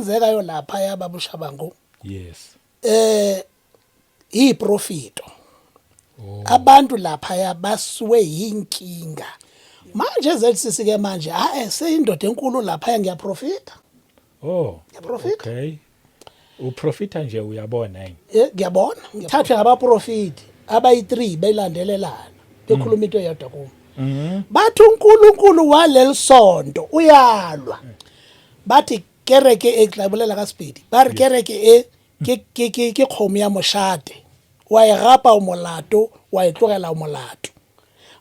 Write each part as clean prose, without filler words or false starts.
yenzekayo lapha yababuShabangu Yes. iprofito. Abantu lapha yabasuwe yinkinga. Manje ezelisisi ke manje seyindoda enkulu lapha ngiyaprofita. Oh. Ngiyaprofita. Okay. Uprofita nje uyabona yini? Ngiyabona. Ngithathwe ngabaprofiti abayi3 belandelelana. Bekhuluma into eyodwa kubo. Bathi uNkulunkulu walelisonto uyalwa. Bathi kereke eklabulela kaSpeed. Ba kereke ke khomo ya moshate. Wa irapa umolato, wa itlogela umolato.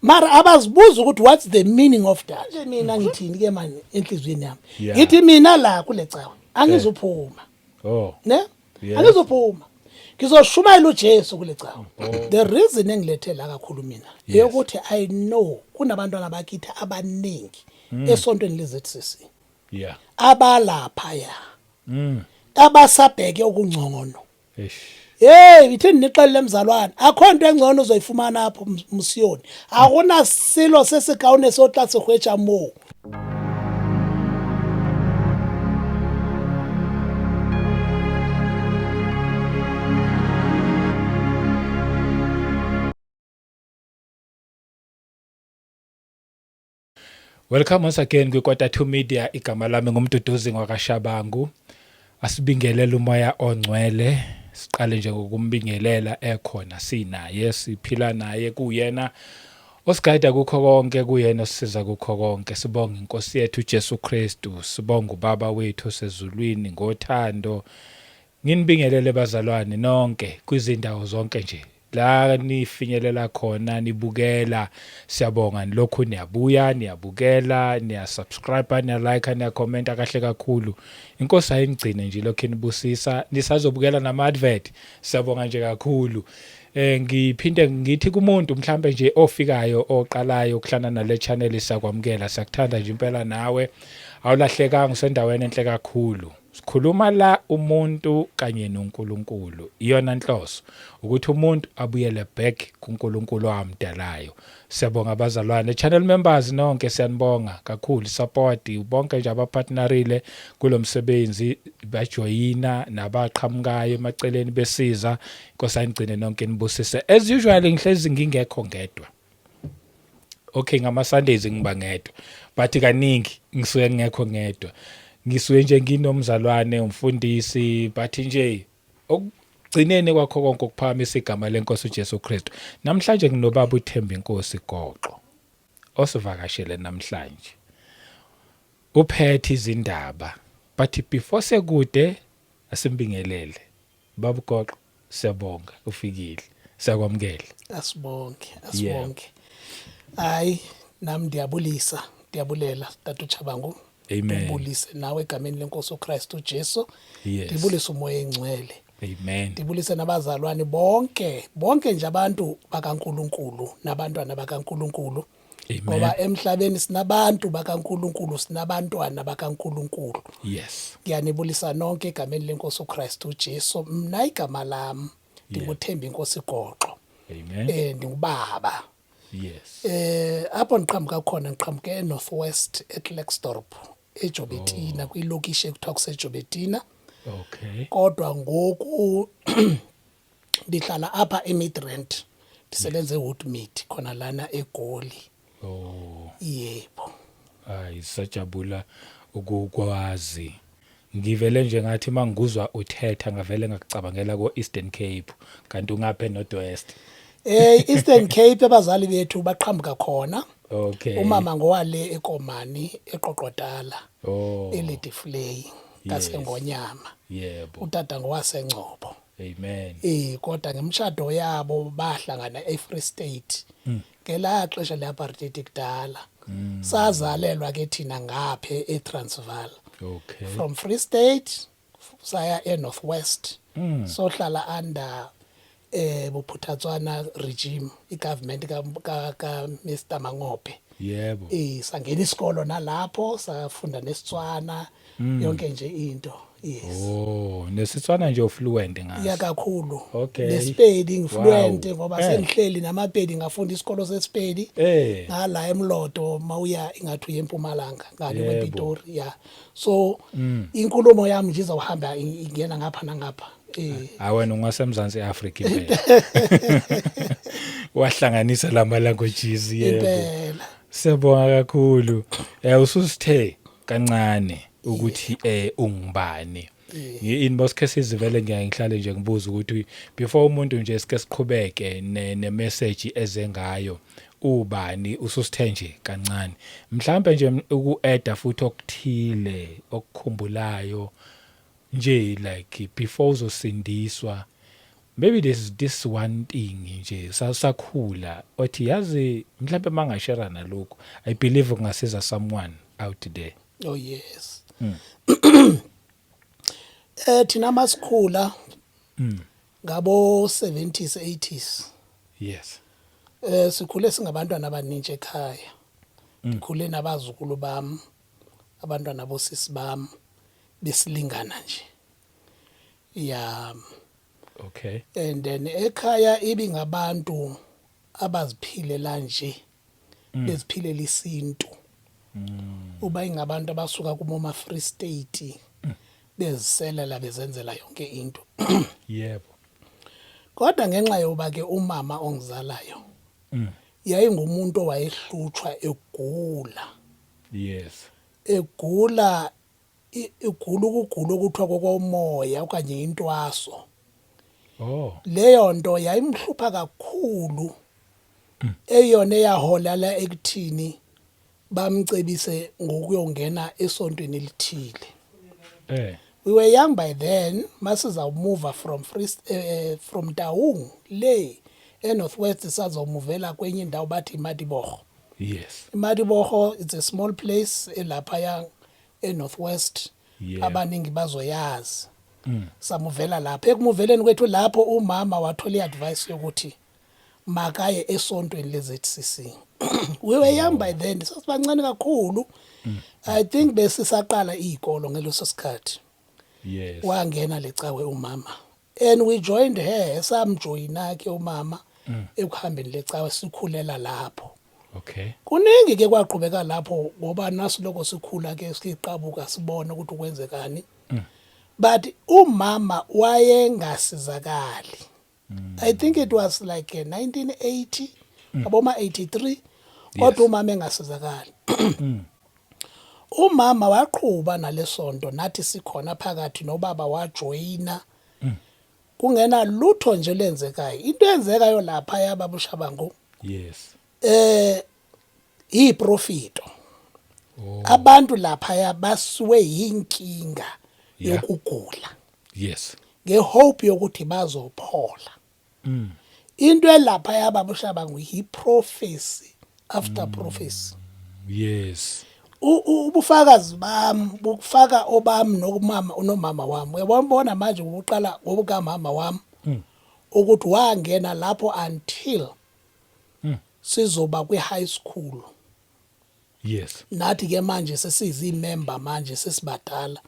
Mara abazibuza ukuthi what's the meaning of that? Nje mina ngithini ke manje enhlizweni yami. Ngithi mina la kule cawa angizuphuma. Oh. Ne? Angizophuma. Ngizoshumayela uJesu kule cawa. The reason engilethe la kakhulu mina ukuthi I know kunabantwana bakithi abaningi esontweni leZCC. Yeah. Abalapha ya. Abasabheke okungcono. Eish. Bithini nixelele mzalwane akho into engcono uzoyifumana apho Musiyoni. Akuna silo sesigawune sotla segwetja mo. Welcome once again kwiKota2 Media. Igama lami ngumduduzi ngwakaShabangu. Asibingelele umoya ongcwele. Siqale nje ngokumbingelela ekhona sinaye siphila naye kuyena osigayida kukho konke, kuyena osisiza kukho konke. Sibonga iNkosi yethu uJesu Kristu, sibonga uBaba wethu osezulwini ngothando. Nginibingelele bazalwane nonke kwizindawo zonke nje la nifinyelela khona nibukela. Siyabonga lokho niyabuya niyabukela, niyasubscribe, niyalike, niyakhomenta kahle kakhulu. Inkosi ayingcine nje lokho enibusisa, nisazobukela nama-advert. Siyabonga nje kakhulu. Ngiphinde ngithi kumuntu mhlambe nje ofikayo oqalayo ukuhlana nale channel siyakwamukela, siyakuthanda nje impela nawe. Awulahlekanga usendaweni enhle kakhulu. Sikhuluma la umuntu kanye noNkulunkulu. Iyona nhloso ukuthi umuntu abuyele back kuNkulunkulu amdalayo. Siyabonga abazalwane, channel members nonke siyanibonga kakhulu support bonke nje abapartnerile kulomsebenzi bajoyina nabaqhamukayo emaceleni besiza. Inkosi ayigcine nonke nibusise. As usual ngihlezi ngingekho ngedwa. Okay, ngama Sundays ngiba ngedwa. But kaningi ngisuke ngekho ngedwa. Ngisuke nje nginomzalwane umfundisi bathi nje okugcineni kwakho konke ukuphakamisa igama leNkosi uJesu Kristu. Namhlanje nginobaba uThemba Inkosi Goqo osivakashele namhlanje. Uphethe izindaba but before sekude asimbingelele. Baba Goqo siyabonga ufikile. Siyakwamukela. Asibonge. Hayi nami ndiyabulela Tata uChabangu. Amen. Ndibulise nawe egameni leNkosi uKristu uJesu. Yes. Ndibulise umoya engcwele. Amen. Ndibulise nabazalwane bonke nje abantu bakaNkuluNkulu nabantwana bakaNkuluNkulu. Ngoba emhlabeni sinabantu bakaNkuluNkulu, sinabantwana bakaNkuluNkulu. Yes. Ngiyanibulisa nonke egameni leNkosi uKristu uJesu. Mina igama lami ndinguThemba Inkosi Goqo. Amen. Ndingubaba. Yes. Apho ngiqhamuka khona ngiqhamuke eNorthwest eKlerksdorp eJobetina kwilokishi ekuthiwa kuseJobetina. Okay. Kodwa ngoku ndihlala apha eMidrand. Ndisebenza eWoodmead khona lana eGoli. Oh. Yebo. Hayi sajabula ukukwazi. Ngivele nje ngathi mangikuzwa uthetha ngavele ngakucabangela ko-Eastern Cape kanti ungapha eNorthwest. Eastern Cape abazali bethu baqhamuka khona. Okay. Umama ngowale eKomani eQoqotala. Oh. eLady Flay kaSengonyama. Yebo. Utata ngowaseNgcobo. Amen. Kodwa ngemshado yabo bahlangana eFree State. Ngela xesha leapartheid kudala. Sazalelwa ke thina ngaphe eTransvaal. Okay. From Free State saya eNorthwest. Sohlala under bophuthatswana regime igovernment ka Mr Mangophe. Yebo. Sangena isikolo nalapho safunda nesitswana yonke nje into. yes. Oh, nesitswana nje ufluent ngaso. Ya kakhulu. Okay. Nespedi ngifluent Wow. ngoba sengihleli namapedi ngafunda isikolo sespedi. Ngala eMlodo mawuya ingathi uye eMpumalanga ngale Yebo. kwePitori ya. So inkulumo yami nje izawuhamba ingena ngapha nangapha. Wena ungasemzansi Africa impela. Wahlanganisa lama languages yebo. Impela. Siyabonga kakhulu. Ususithe kancane ukuthi ungubani. Ngi-inbox cases vele ngihlale nje ngibuza ukuthi before umuntu nje sike siqhubeke ne-message eze ngayo ubani ususithe nje kancane. Mhlambe nje uku-add futhi okuthile okukhumbulayo nje like before uzosindiswa. Maybe this one thing nje sakhula othi yazi mhlambe mangashare nalokho I believe kungasiza someone out there. Oh yes. Thina masikhula ngabo 70s 80s. Yes. Sikhule singabantwana abaningi ekhaya. Ngikhule nabazukulu bami, abantwana bosisi bami besilingana nje. Yeah. Okay. And then ekhaya ibingabantu abaziphilela nje. Beziphilela isintu. Uba ingabantu abasuka kuma Free State bezisela la bezenzela yonke into. Yebo. Kodwa ngenxa yoba ke umama ongizalayo yayingumuntu owayehluthwa egula. Yes. Egula ukugula okuthiwa kokomoya okanye intwaso. Oh. Leyo nto yayimhlupha kakhulu. Eyona eyahola la ekuthini bamcebise ngokuyongena esontweni elithile. We were young by then. Masiza move from Taung le eNorthwest sizomuvela kwenye indawo bathi iMadibogo. Yes. iMadibogo it's a small place elapha eNorthwest. Yeah. Abaningi bazoyazi. Samuvela lapha ekumuveleni kwethu lapho umama wathola iadvice yokuthi makaye esontweni leZCC. We were young by then. Sasibancane kakhulu. I think besisaqala izikolo ngeleso sikhathi. Yes. Wangena lecawe umama. And we joined her. Samjoyina ke umama ekuhambeni lecawe sikhulela lapho. Okay. Kuningi ke kwaqhubeka lapho ngoba nasiloko sikhula ke siqabuka sibona ukuthi kwenzekani. But umama wayengasizakali. I think it was like 1980 aboma 83 kodwa umama engasizakali. Umama waqhubha nalesonto nathi sikhona phakathi nobaba wajoyina. Kungena lutho nje lenzekayo. Into enzekayo lapha yababushabangu. Yes. Iprofito. Abantu lapha yabasuwe yinkinga yokugula. Yes. Ngehope yokuthi bazophola. Into elapha yababushabangu yiprofesi after prophecy. Yes. Ubufakazi bami bukufaka obami nomama wami. Uyabona manje ubuqala ngobukamama wami ukuthi wangena lapho until sizoba kwi-high school. Yes. Nathi ke manje sesizimember manje sesibadala.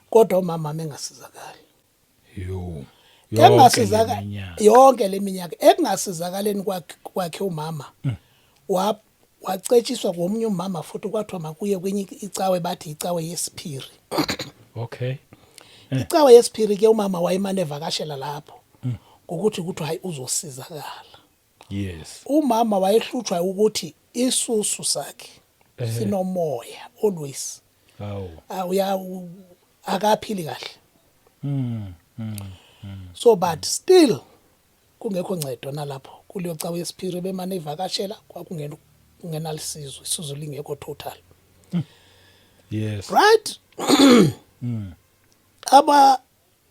Kodwa umama mengasizakali. Yo. Engasizakala yonke leminyaka ekungasizakaleni kwakhe umama. Wacetshiswa komunye umama futhi kwathiwa makuye kwenye icawe bathi icawe yesiphiri. Okay. Icawe yesiphiri ke umama wayemane evakashela lapho. Ngokuthi hayi uzosizakala. Yes. Umama wayehluthwa ukuthi isusu sakhe sinomoya always. Akaphili kahle. So but still kungekho ncedo nalapho kuleyo cawe yesiphiri bemane evakashela kwakungena lisizwe isizwe lingekho total. Yes. Right?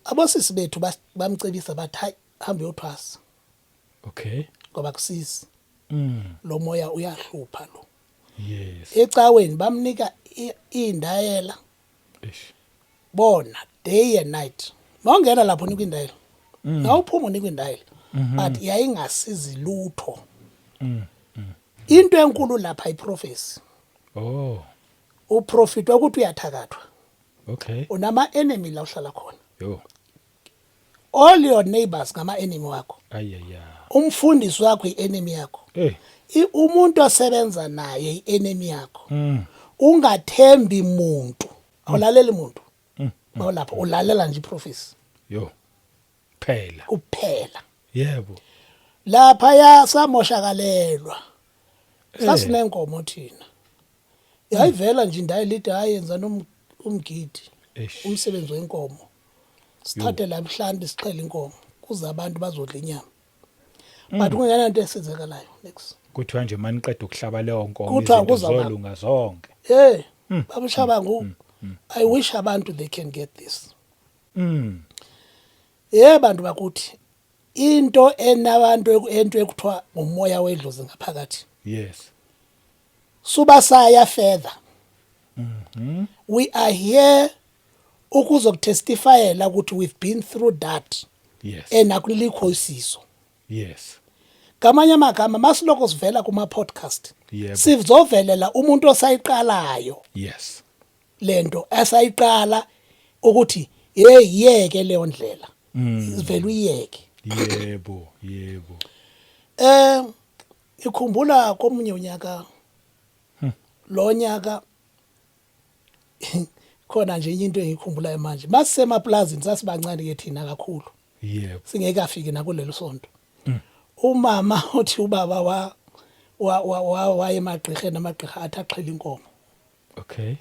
Abosisi bethu bamcebisa bathi hayi hambe uyothwasa. Okay. Ngoba kusizi. Lo moya uyahlupha lo. Yes. Ecaweni bamnika indayela. Bona day and night. Mawungena lapho unika indayela. Nawuphuma unika indayela. But yayingasizi lutho. Into enkulu lapha iprofesi. Oh. Uprofit ukuthi uyathakathwa. Okay. unama enemy la uhlala khona. Yo. All your neighbors ngama enemy wakho. Ayaya. Umfundisi wakho i-enemy yakho. Eh. Umuntu osebenza naye i-enemy yakho. Mm. Ungathembi umuntu. Awulaleli umuntu. Mawulapha ulalela nje iprofesi. Yo. Phela. Kuphela. Yebo. Lapha ya samoshakalelwa. Sasinenkomo thina. Yayivela nje indayilida ayenza umgidi. Umsebenzi wenkomo. Sithathe la mhlawumbe siqhela inkomo kuze abantu bazodla inyama. But kungena into esenzekalayo next. Kuthiwa nje maniqeda ukuhlaba leyo nkomo Kuthiwa izinto kuzaba- zolunga zonke. Babushabangu. I wish abantu they can get this. Mm. Bantu bakuthi into enabantu ento ekuthiwa umoya wedlozi ngaphakathi. Yes. Subasaya further. We are here ukuzokutestifyela ukuthi we've been through that. Yes. Akulikho isizo. Yes. Kamanye amagama masiloko sivela kuma podcast. Yebo. Sizovelela umuntu osayiqalayo Yes. lento asayiqala ukuthi yeke leyo ndlela. Ivela uyeke. Yebo, yebo. Ikhumbula komunye unyaka lo nyaka khona nje into engikhumbulayo manje masisemaplazini sasibancane ke thina kakhulu Yebo. singekafiki nakulelo sonto umama uthi ubaba waye emagqirheni amagqirha athi aqhela inkomo Okay.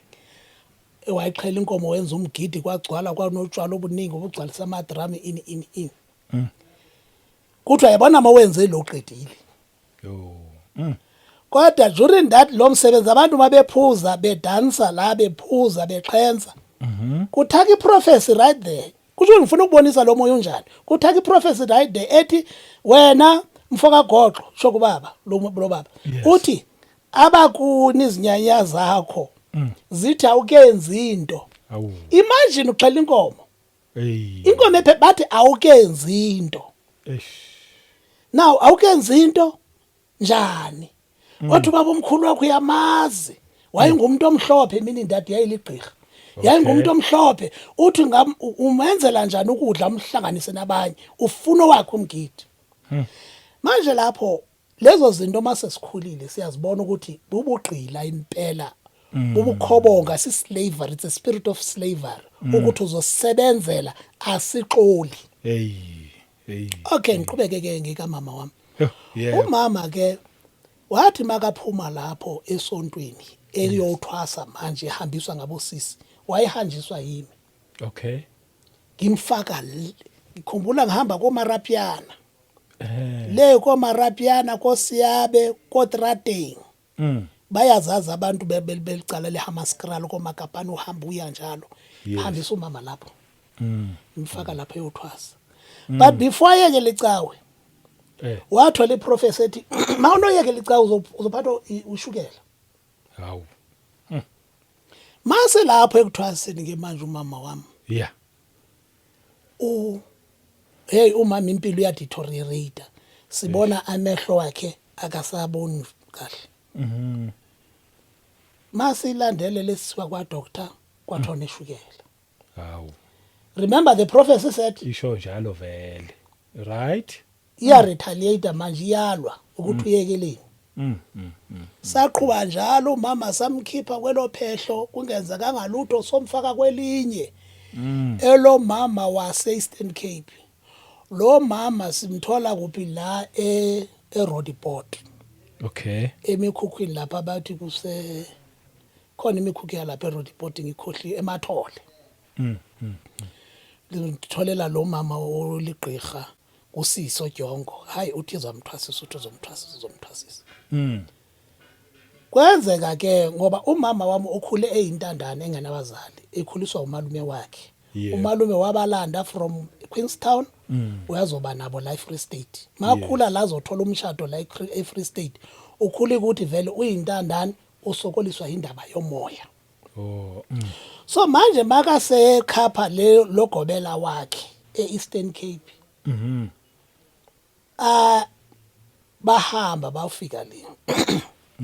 wayiqhela inkomo wenza umgidi kwagcwala kwanotshwala obuningi obugcwalisa amadrama ini kuthiwa yabona mawenze lo qedile Yo. kodwa during that lo msebenzi abantu mabephuza bedansa la bephuza bexhenza kuthaka iprofesi right there kusho ngifuna ukubonisa lo moya unjani kuthaka iprofesi right there ethi wena mfoka goqo sho kubaba lo baba uthi abakuni izinyanya zakho zithi awukenzi into Awu. imagine uxhela inkomo Hey. inkomo ephe bathi awukenzi into now awukenzi into njani wathi ubaba omkhulu wakho uyamazi wayengumuntu omhlophe mina indadi yayiligqirha yayingumuntu omhlophe uthi umenzela njani ukudla umhlanganise nabanye ufuna wakhe umgidi manje lapho lezo zinto mase sikhulile siyazibona ukuthi bubugqila impela bubukhobonga slavery it's a spirit of slavery ukuthi uzosebenzela asixoli Hey. Hey. okay ngiqhubeke ke ngikamama wami Yeah. umama ke wathi makaphuma lapho esontweni eliyothwasa manje ehambiswa ngabosisi wayehanjiswa yimi Okay. ngimfaka ngikhumbula ngihamba koMarapiana le koMarapiana koSiyabe koTrateng bayazazi abantu belicala leHamaskral koMagapane uhamba uya njalo hambisa umama lapho ngimfaka lapho eyothwasa but before yeke licawe wathola iprofesi ethi mawunoyeke licawe uzophatha ushukela Hawu. mase lapho ekuthwaseni ke manje umama wami Yeah. umama impilo uyadeteriorate sibona amehlo wakhe akasaboni kahle mase ilandele lesisiwa kwa doctor kwathona ishukela Hawu. remember the prophecy said Isho njalo vele. Right? iya retaliate manje iyalwa ukuthi uyekeleni saqhubha njalo mama samkhipha kwelophehlo kungenza kangalutho somfaka kwelinye elo mama wase Eastern Cape lo mama simthola kuphi la eRodiport Okay. emikhukhwini lapha abathi kuse khona imikhukhu yalapha eRodiport ngikhohli emathole ngitholela lo mama oligqirha uSiso Jongo hayi uthi uzomthwasisa kwenzeka ke ngoba umama wami okhule eyintandane engenabazali ekhuliswa umalume wakhe umalume wabalanda from Queenstown uyazoba nabo la eFree State makhula la azothola umshado la eFree State ukhule ukuthi vele uyintandane usokoliswa indaba yomoya so manje makasekhapha logobela wakhe eEastern Cape bahamba bafika le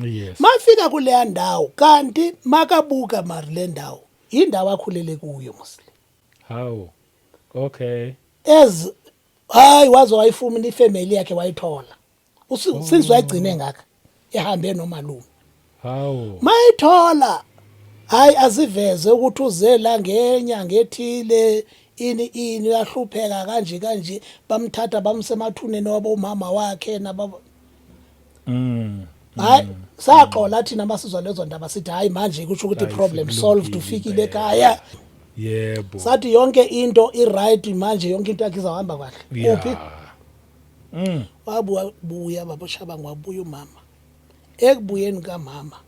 Yes. mafika kule ndawo kanti makabuka mari le ndawo indawo akhulele kuyo Muslim. Hawu. Okay. Hayi waze wayifumana ifamily yakhe wayithola. Since wayigcine ngaka ehambe nomalume. Hawu. Mayithola hayi aziveze ukuthi uze la ngenyanga ethile ini uyahlupheka kanje bamthatha bamsemathuneni wabo umama wakhe nababa. Hayi saxola thina masizwa lezo ndaba sithi hayi manje kusho ukuthi problem solved ufikile ekhaya. Yebo. Sathi yonke into i-right manje yonke into yakhe izahamba kahle. Uphi? Wabuya baba Shabangu wabuya umama. Ekubuyeni kaMama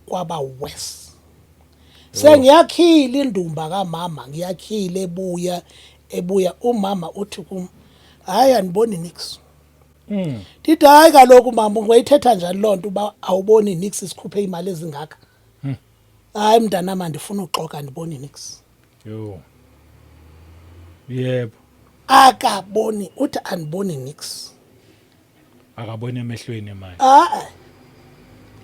kwaba worse. Sengiyakhila indumba kaMama ngiyakhile ebuya umama uthi kum hayi aniboni nix. Ndithi hayi kaloku mama ungayithetha njani lonto uba awuboni nix isikhuphe imali ezingaka. Hayi mntanami andifuna uxoxa ndiboni nix. Yo. Yebo. Akaboni uthi aniboni nix. Akaboni emehlweni manje.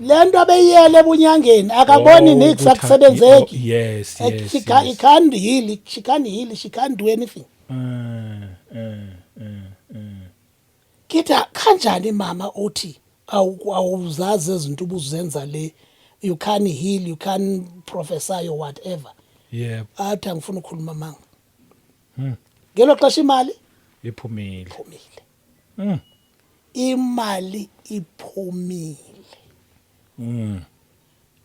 Lento abeyiyele ebunyangeni akaboni nix akusebenzeki. Yes. She can't heal, she can't do anything. Kita kanjani mama uthi awuzazi izinto ubuzenza le you can't heal, you can't prophesy or whatever. Yebo. Athi angifuna ukukhuluma manga. Ngelo xesha imali iphumile. Imali iphumile.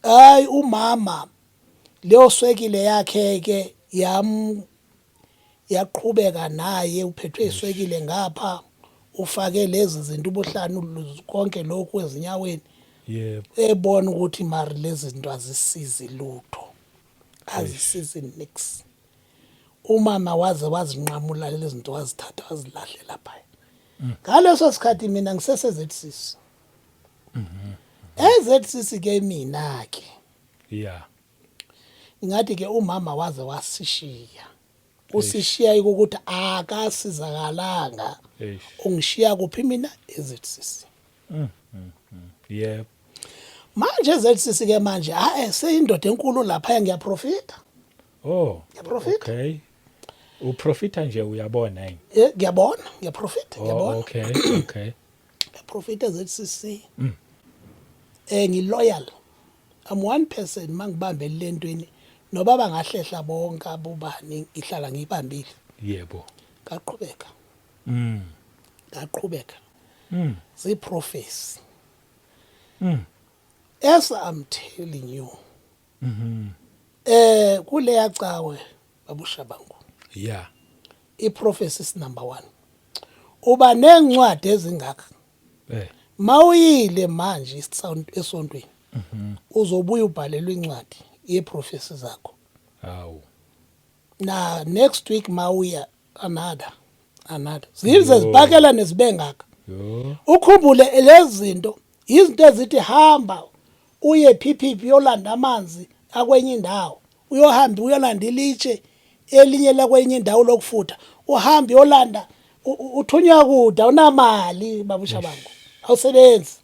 Hayi umama leyo swekile yakhe ke yaqhubeka naye uphethwe iswekile ngapha ufake lezi zinto ubuhlanu konke lokhu ezinyaweni. Yebo. Ebona ukuthi mari lezi zinto azisizi lutho. Azisizi nix. Umama wazinqamula lezi zinto wazithatha wazilahle lapha. Ngaleso sikhathi mina ngisesezetsisi. Ezetsisi ke mina ke. Yeah. Ingathi ke umama waze wasishiya. Usishiya ukuthi akasizakalanga. Ungishiya kuphi mina ezetsisi. Yebo. Manje ezetsisi ke manje seyindoda enkulu lapha ngiyaprofita. Oh. Ngiyaprofita. Okay. Uprofita nje uyabona yini? Ngiyabona, ngiyaprofita, ngiyabona. Okay. Ngiyaprofita ezetsisi. Ngiloyal. I'm one person mangibambe lentweni noba bangahlehla bonke abobani ngihlala ngibambile. Yebo. Ngaqhubeka. Ngaqhubeka. Prophecy. As I'm telling you. Kule yacawe babushabangu. Yeah. I-prophecy is number 1. Uba nencwadi ezingaka. Mawuyile manje esontweni. Uzobuya ubhalelwe incwadi yeprofesi zakho. Hawu. Na next week mawuya another. Zize zibakela nezibengaka. Ukhumbule lezi zinto, izinto ezithi hamba uye PPP yolanda amanzi akwenye indawo. Uyohamba uyolanda ilitshe elinye la kwenye indawo lokufutha. Uhamba yolanda uthunywa kude awunamali babushabangu. Awusebenzi.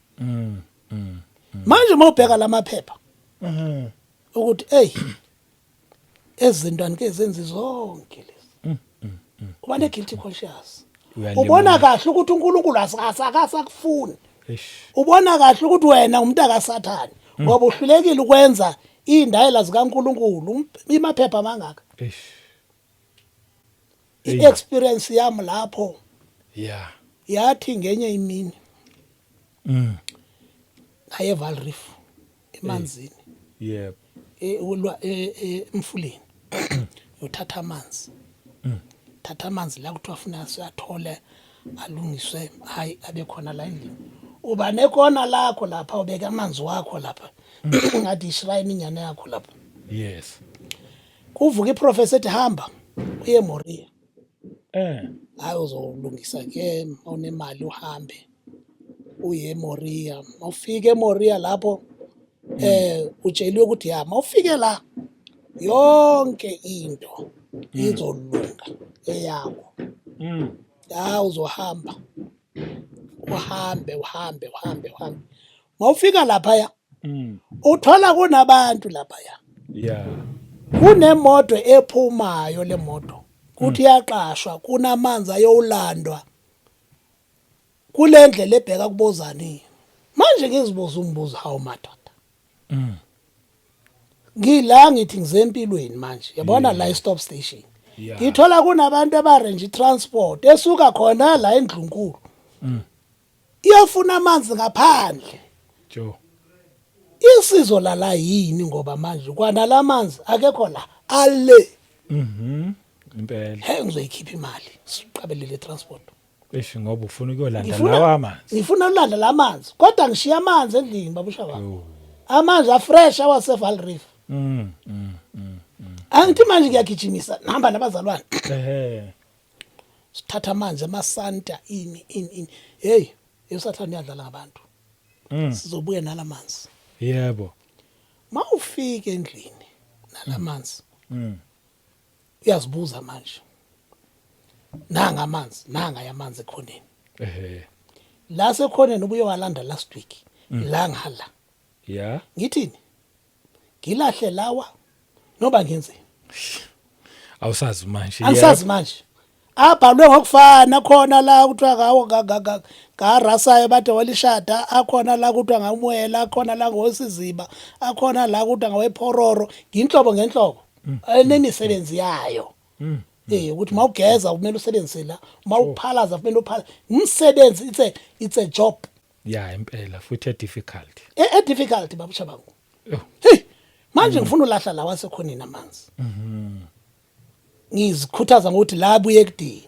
Manje mawubheka lamaphepha. Ukuthi ezinto anike zenzi zonke lezi. Uba ne guilty conscious. Ubona kahle ukuthi uNkulunkulu akasakufuni. Ubona kahle ukuthi wena umuntu akasathani ngoba uhlulekile ukwenza indayela zikaNkulunkulu imaphepha mangaka. I-experience yami lapho. Yeah. Yathi ngenye imini. Ayeval Reef emanzini. Yebo. Emfuleni. Uthatha amanzi. Thatha amanzi la kuthi afuna siyathole alungiswe hayi abe khona la endlini. Uba nekona lakho lapha ubeka amanzi wakho lapha. Ngathi ishrine inyane yakho lapha. Yes. Kuvuka iprofesi ethi hamba uye eMoriya. Hayi uzolungisa ke awunemali uhambe uye eMoriya. Mawufika eMoriya lapho utsheliwe ukuthi mawufike la yonke into izolunga eyakho. Uzohamba uhambe. Mawufika lapha uthola kunabantu lapha. Yeah. kunemoto ephumayo lemoto kuthi yaqashwa kunamanzi ayolandwa kule ndlela ebheka kubozani manje ngizibuza umbuzo hawu madoda ngila ngithi ngizempilweni manje yabona la stop station ngithola kunabantu abarenje transport esuka khona la eNdlunkulu iyofuna amanzi ngaphandle jo isizo la yini ngoba manje kwanala amanzi akekho la ale impela he ngizoyikhipha imali siqabelele transport esho ngoba ufuna ukuyolanda lawa amanzi ngifuna ulanda la amanzi kodwa ngishiya amanzi endlini babusha bami amanzi afresh awaseval reef angithi manje ngiyagijimisa nihamba nabazalwane sithatha amanzi emasanta ini hey usathana uyadlala ngabantu sizobuya nalamanzi yebo mawufika endlini nalamanzi uyazibuza manje nanga amanzi nanga yamanzi ekhoneni la sekhoneni ubuye walanda last week la ngala yeah ngithini ngilahle lawa noba ngenzeni awusazi manje angisazi manje abhalwe ngokufana khona la kuthiwa ngawo ngarasayo bade walishada akhona la kuthiwa ngamwela akhona la ngosiziba akhona la kuthiwa ngawephororo nginhlobo ngenhlobo enemisebenzi yayo ukuthi mawugeza kumele usebenzise la mawuphalaza kumele uphalaza umsebenzi it's a job impela futhi difficult difficult babusha bangu hey manje ngifuna ulahla la wasekhoneni amanzi ngizikhuthaza ngokuthi la abuye ekudeni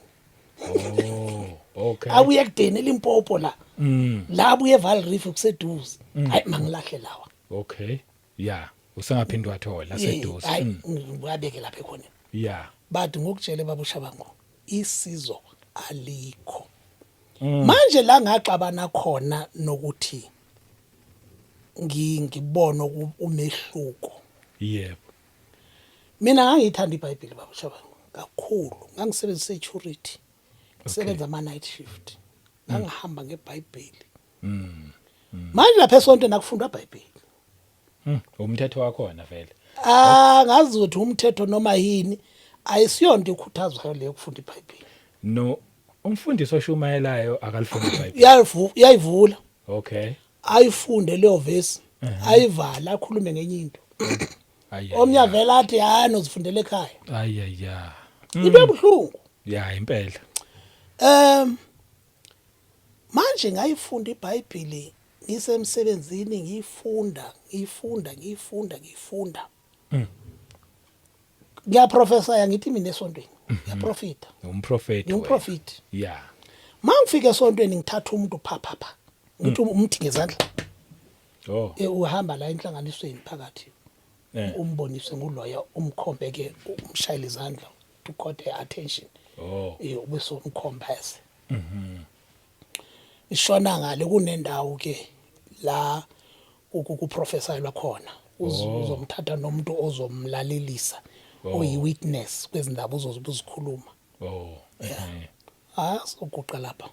okay abuye ekudeni eLimpopo la la abuye eVaal Reef kuseduze hayi mangilahle lawa okay usengaphindwa wathola seduze ngiyabeke lapha ekhoneni bathi ngokutshela babusha bangu isizo alikho manje la ngaxabana khona nokuthi ngibona umehluko yebo mina ngangithanda iBhayibheli babusha bangu kakhulu ngangisebenzisa security ngisebenza ama night shift ngangihamba ngeBhayibheli manje lapha esontweni nakufundwa iBhayibheli umthetho wakhona vele ngazi ukuthi umthetho noma yini ayisiyonto ikhuthazwayo leyo ukufunda iBhayibheli no umfundisi oshumayelayo akalifunda iBhayibheli yayivula okay ayifunde leyo verse ayivala akhulume ngenye into omnya vela athi nozifundela ekhaya into ebuhlungu impela manje ngayifunda iBhayibheli ngisemsebenzini ngiyifunda ngiyaprofesa ngithi mina esontweni ngiyaprofita umprofeti mangifika esontweni ngithatha umuntu pha ngithi umthi ngezandla uhamba la enhlanganisweni phakathi umbonise nguloya umkhombeke umshayile izandla to court attention ubese umkhombese ishona ngale kunendawo ke la ukuprofesayelwa khona uzomthatha nomuntu ozomlalelisa oyi-witness kwezindaba uzozikhuluma sokuqa lapha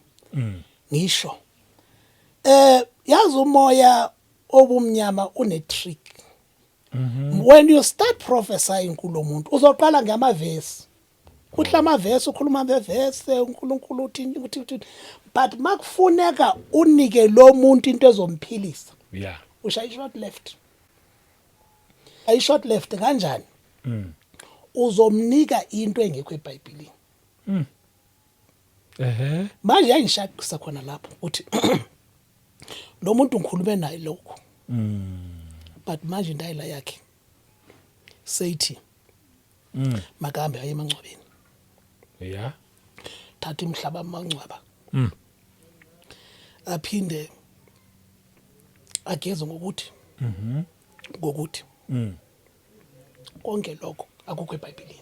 ngisho yazi umoya obumnyama une-trick when you start prophesying kulo muntu uzoqala ngamavesi kuhla amavesi ukhuluma ngevese uNkulunkulu uthi but makufuneka unike lo muntu into ezomphilisa usha short left short left kanjani uzomnika into engekho eBhayibhelini manje yayingishaqisa khona lapho uthi lo muntu ngikhulume naye lokho but manje indayila yakhe seyithi makahambe aye emangcwabeni thatha imhlaba amangcwaba aphinde ageze ngokuthi konke lokho akukho eBhayibhelini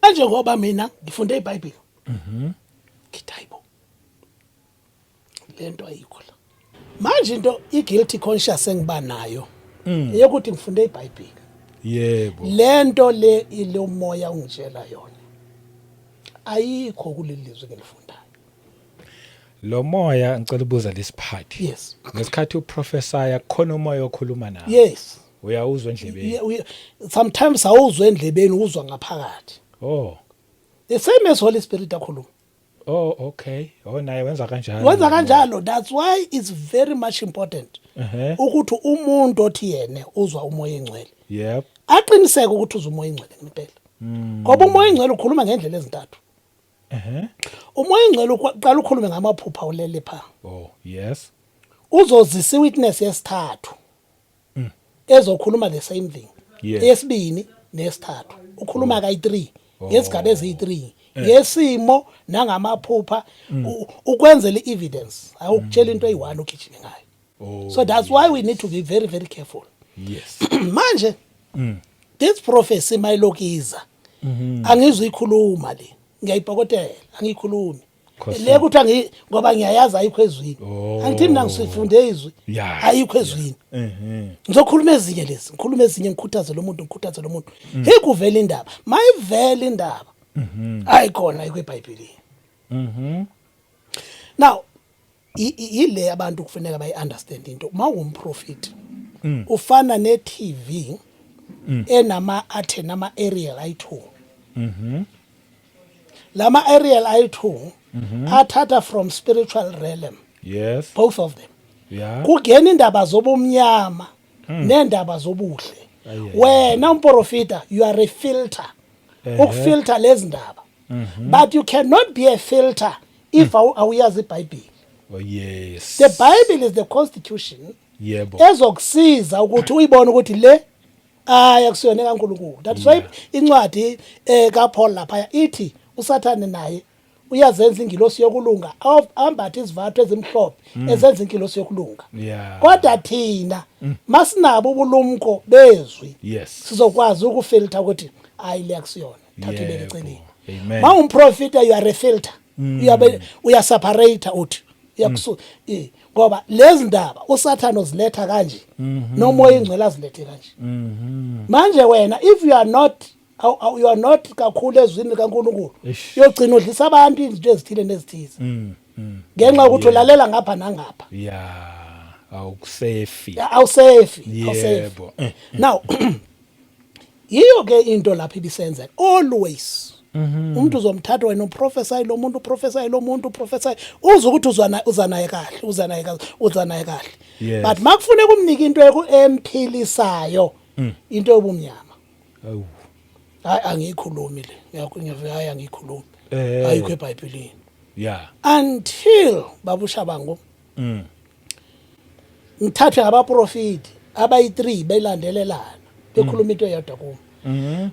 manje ngoba mina ngifunde iBhayibheli ngithayibo lento ayikho la manje into i-guilty conscious engiba nayo eyokuthi ngifunde iBhayibheli yebo lento le ile umoya ungitshela yona ayikho kuleli lizwe ngelifundayo lo moya ngicela ubuza lesiphathi yes ngesikhathi uprofessor khona umoya okhuluma nawe Uyawuzwa endlebeni. Sometimes awuzwe endlebeni uzwa ngaphakathi. Oh. The same as Holy Spirit akhuluma. Oh, okay. Oh, naye wenza kanjalo. Wenza kanjalo. That's why it's very much important. Ukuthi umuntu othi yena uzwa umoya engcwele. Yep. Aqiniseke ukuthi uzwa umoya engcwele ngempela. Ngoba umoya engcwele ukhuluma ngendlela ezintathu. Umoya engcwele uqala ukhulume ngamaphupha ulele pha. Oh, yes. Uzozisa witness yesithathu. Ezokhuluma the same thing. Yes. Yesibini nesithathu. Ukhuluma kayi3 ngezigaba ezi3. Yesimo nangamaphupha ukwenzela evidence. Awukutshela into eyi1 ukigijime ngayo. So that's why we need to be very very careful. Yes. Manje this prophecy mayilokiza. Angizwe ikhuluma le. Ngiyayibhokotela angikhulumi. Le kuthi ngoba ngiyayazi ayikho ezwini. Angithi mina ngisifunde izwi. Ayikho ezwini. Ngizokhuluma ezinye lezi. Ngikhuluma ezinye ngikhuthaze lo muntu. Hekuvela indaba. Mayivela indaba. Ayikhona eBhayibhelini. Now ile abantu kufanele bayi-understand into. Mawumprofit ufana ne-TV enama antenna ama aerial i2. Lama aerial i2 athatha from spiritual realm. Yes. Both of them. Yeah. Kugena indaba zobumnyama nendaba zobuhle. Wena umprofita you are a filter. Ukufilter lezi ndaba. But you cannot be a filter if awuyazi iBhayibheli. Oh yes. The Bible is the constitution. Yebo. Ezokusiza ukuthi uyibone ukuthi le akusiyona kaNkulunkulu. That's why incwadi kaPaul lapha ithi uSathane naye uyazenza ingilosi yokulunga ambathe izivatho ezimhlophe ezenza ingilosi yokulunga. Yeah. Kodwa thina masinabo ubulumko bezwi. Yes. Sizokwazi ukufilter ukuthi ayile akusiyona. Thathele eceleni. Amen. Mawumprofita you are a filter. Uya separate uthi yakusu ngoba lezi ndaba uSathane uziletha kanje nomoya engcwele azilethe kanje. Manje wena if you are not kakhulu ezwini kaNkulunkulu yogcina udlisa abantu izinto ezithile nezithize. Ngenxa ukuthi ulalela ngapha nangapha. Yeah. Awusafe. Awusafe. Yebo. Now yiyo ke into lapha ibisenza always. Umuntu uzomthatha wena uprofessor lo muntu uprofessor lo muntu uprofessor uza ukuthi uza naye kahle. But makufune kumnika into emphilisayo into yobumnyama. Awu. Hayi angiyikhulumi le. Ngiyavaya angiyikhulumi. Ayikho eBhayibhelini. Yeah. Until babushabango. Ngithathwe abaprofiti abayi3 belandelelana bekhuluma into eyodwa kubo.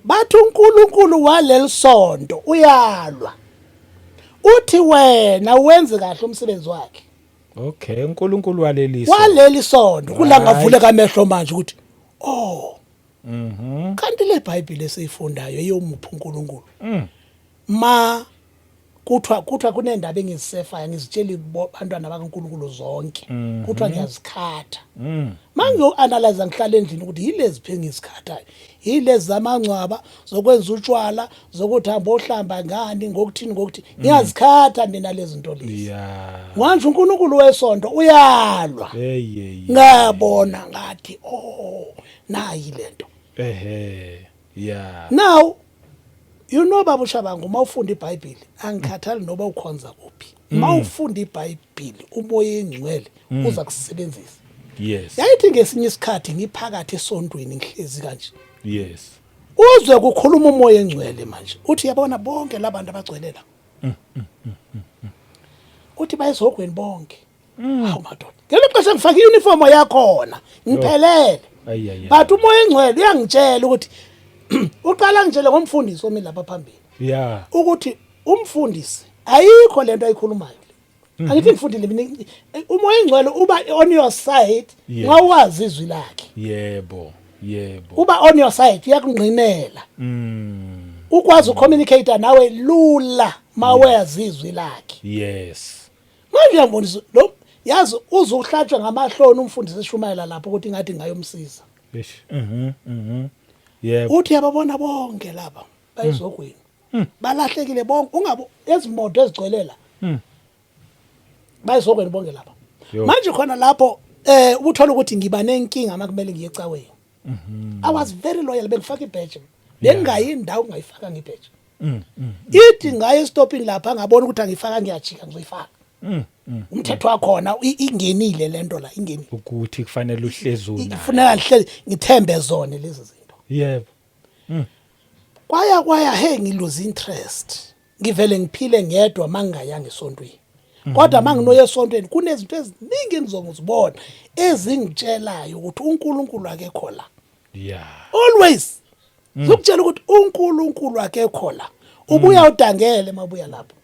Bathi uNkulunkulu walelisonto uyalwa. Uthi wena wenze kahle umsebenzi wakhe. Okay, uNkulunkulu walelisonto kulangavuleka amehlo manje ukuthi kanti le Bible esiyifundayo eyomupha uNkulunkulu. Ma kuthiwa kunendaba engizisefayo ngizitshela abantwana bakaNkulunkulu zonke. Kuthiwa ngiyazikhatha. Manje uanalyze ngihlala endlini ukuthi yilezi phengizikhathayo. Yilezi zamangcwaba zokwenza utshwala zokuthi hamba ohlamba ngani ngokuthini. Ngiyazikhatha mina lezi zinto lezi. Yeah. Manje uNkulunkulu wesonto uyalwa. Ngabona ngathi nayi lento. Yeah. Now you know babushabangu mawufunda iBhayibheli angikhathali noba ukhonza kuphi. Mawufunda iBhayibheli umoya engcwele uza kusebenzisa. Yes. Yayithi ngesinye isikhathi ngiphakathi esontweni ngihlezi kanje. Yes. Uzwe kukhuluma umoya engcwele manje. Uthi yabona bonke labantu abagcwelela. Uthi bayizogweni bonke. Hawu madoda. Ngelo xesha ngifaka iuniform yakhona. Ngiphelele. But umoya engcwele uyangitshela ukuthi uqala ngitshele ngomfundisi omi lapha phambili. Yeah. Ukuthi umfundisi ayikho lento ayikhulumayo. Angithi ngifundile mina umoya engcwele uba on your side ngawazi izwi lakhe. Yebo. Uba on your side uyakungqinela. Ukwazi ucommunicate nawe lula mawazi izwi lakhe. Yes. Manje uyambonisa lo yazi uzuhlatshwa ngamahloni umfundisi eshumayela lapho ukuthi ngathi ngayomsiza. Yebo. Uthi yababona bonke lapha bayizogwini. Balahlekile bonke ungabo ezimoto ezigcwelela. Bayizogwini bonke lapha. Manje khona lapho uthola ukuthi ngiba nenkinga makumele ngiye ecaweni. I was very loyal bengifaka ibadge bengayi indawo ngayifaka ngebadge ithi ngaye estopini lapha ngabona ukuthi angifaka ngiyajika ngizoyifaka umthetho wakhona ingenile lento la ingenile ukuthi kufanele uhlezi una ifuneka ngihlezi ngithembe zone lezi zinto yebo kwaya hey ngiluze interest ngivele ngiphile ngedwa mangayanga esontweni kodwa manginoye esontweni kunezinto eziningi engizongizibona ezingitshelayo ukuthi uNkulunkulu akekho la always zokutshela ukuthi uNkulunkulu akekho la ubuya udangele mabuya lapho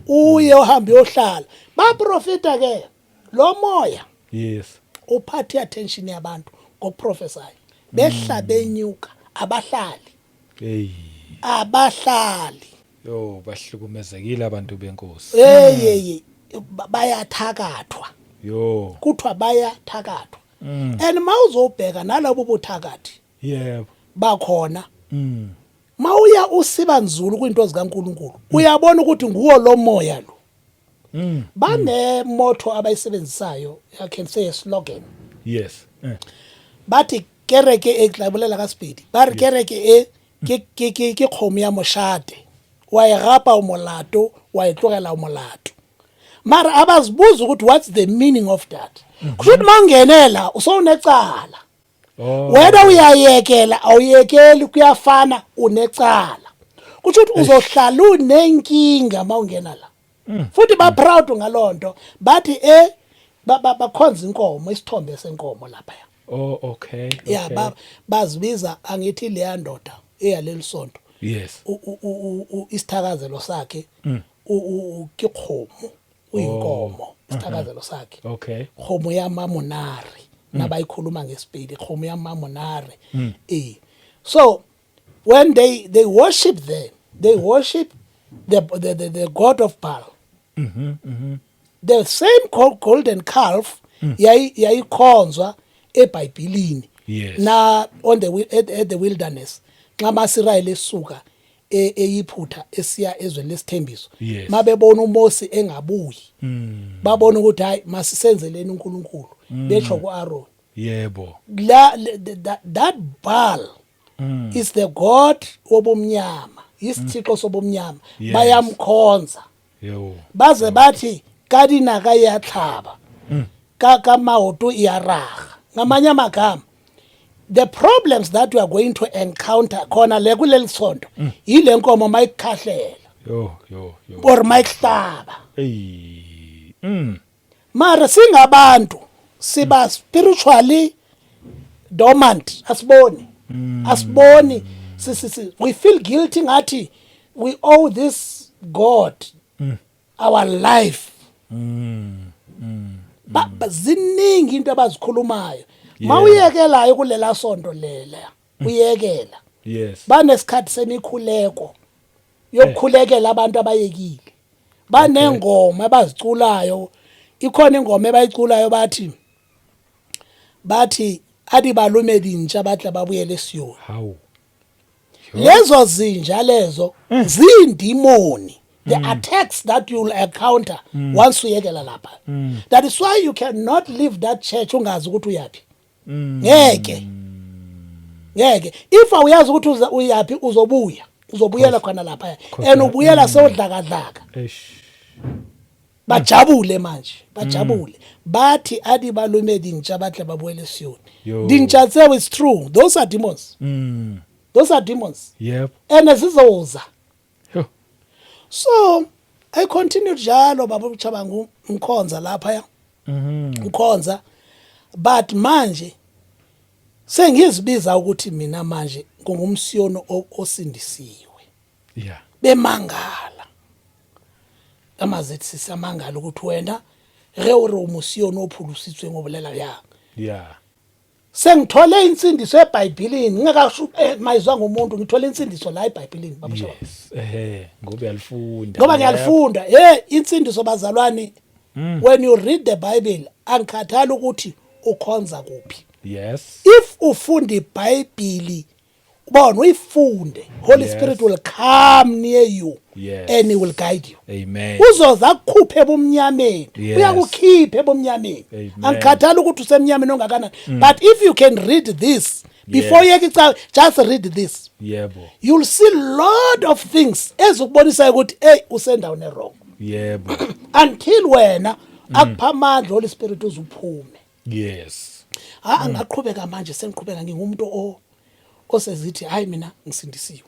uye uhambe uyohlala baprofita ke lo moya yes uphathe attention yabantu ngokuprofesy behla benyuka abahlali abahlali yo bahlukumezekile abantu benkosi hey bayathakathwa yo kuthiwa bayathakathwa and mawuzobheka nalabo buthakathi yebo bakhona mawuya usiba nzulu kwinto zikaNkuluNkulu uyabona ukuthi nguwo lo moya lo bane motto abayisebenzisayo I can say a slogan yes bathi kereke eklabulela ka speed ba re kereke ke khomo ya moshate wa egapa umolato wa etlogela umolato mara abazibuza ukuthi what's the meaning of that kuthi mangenela usonecala wena uyayekela awuyekeli kuyafana unecala kuthi uzohlala unenkinga mawungena la futhi ba proud ngalonto bathi bakhonza inkomo isithombe senkomo lapha oh okay yeah bazibiza angithi leya ndoda eyaleli sonto yes isithakazelo sakhe ukikhomo uyinkomo isithakazelo sakhe okay khomo yamamonari nabayikhuluma ngesipedi khomo yamamonari so when they worship them they worship the god of Baal the same golden calf yayikhonzwa eBhayibhelini na on at the wilderness xa maSirayeli esuka eyiphutha esiya ezweni lesithembiso mabebona uMose engabuyi babona ukuthi hayi masisenzeleni uNkulunkulu besho kuAaron yebo that Baal is the god wobumnyama isithixo sobumnyama bayamkhonza baze bathi kadina kayahlaba kamahoto iyaraga ngamanye amagama the problems that we are going to encounter khona le kuleli sonto yile nkomo mayikhahlela yo or mayihlaba mara singabantu siba spiritually dormant asiboni we feel guilty ngathi we owe this God our life ziningi into abazikhulumayo mawuyekelayo kulela sonto lela uyekela banesikhathi semikhuleko yokukhulekela abantu abayekile banengoma abaziculayo ikhona ingoma ebayiculayo bathi adibalume lintsha bathi babuyele eSiyoni hawu lezo zinja lezo zindimoni the attacks that you'll encounter once uyekela lapha that is why you cannot leave that church ungazi ukuthi uyapi ngeke if awuyazi ukuthi uyapi uzobuyela khona lapha and ubuyela sewudlakadlaka bajabule manje bajabule bathi adibalume dintsha bathi babuyele eSiyoni dintsha tse is true those are demons yep and zizoza so I continued njalo baba uChabangu ngikhonza lapha ngikhonza but manje sengizibiza ukuthi mina manje ngumsiyono osindisiwe bemangala amazithi sisamangala ukuthi wena ure umusiyono ophulusitswe ngobulela yanga sengithole insindiso eBhayibhelini ngingakasho mayizwa ngomuntu ngithole insindiso la eBhayibhelini baba yes ngoba ngiyalifunda insindiso bazalwane when you read the Bible angikhathali ukuthi ukhonza kuphi if ufunda iBhayibheli ubona uyifunde Holy Spirit will come near you and he will guide you amen uzoza akukhuphe ebumnyameni uyakukhipha ebumnyameni angikhathali ukuthi usemnyameni ongakanani but if you can read this before yeke icawe just read this Yebo. you'll see lot of things ezikubonisa ukuthi hey usendaweni wrong Yebo. until wena akupha amandla Holy Spirit uzuphume Yes. angaqhubeka manje sengiqhubeka ngingumuntu osezithi hayi mina ngisindisiwe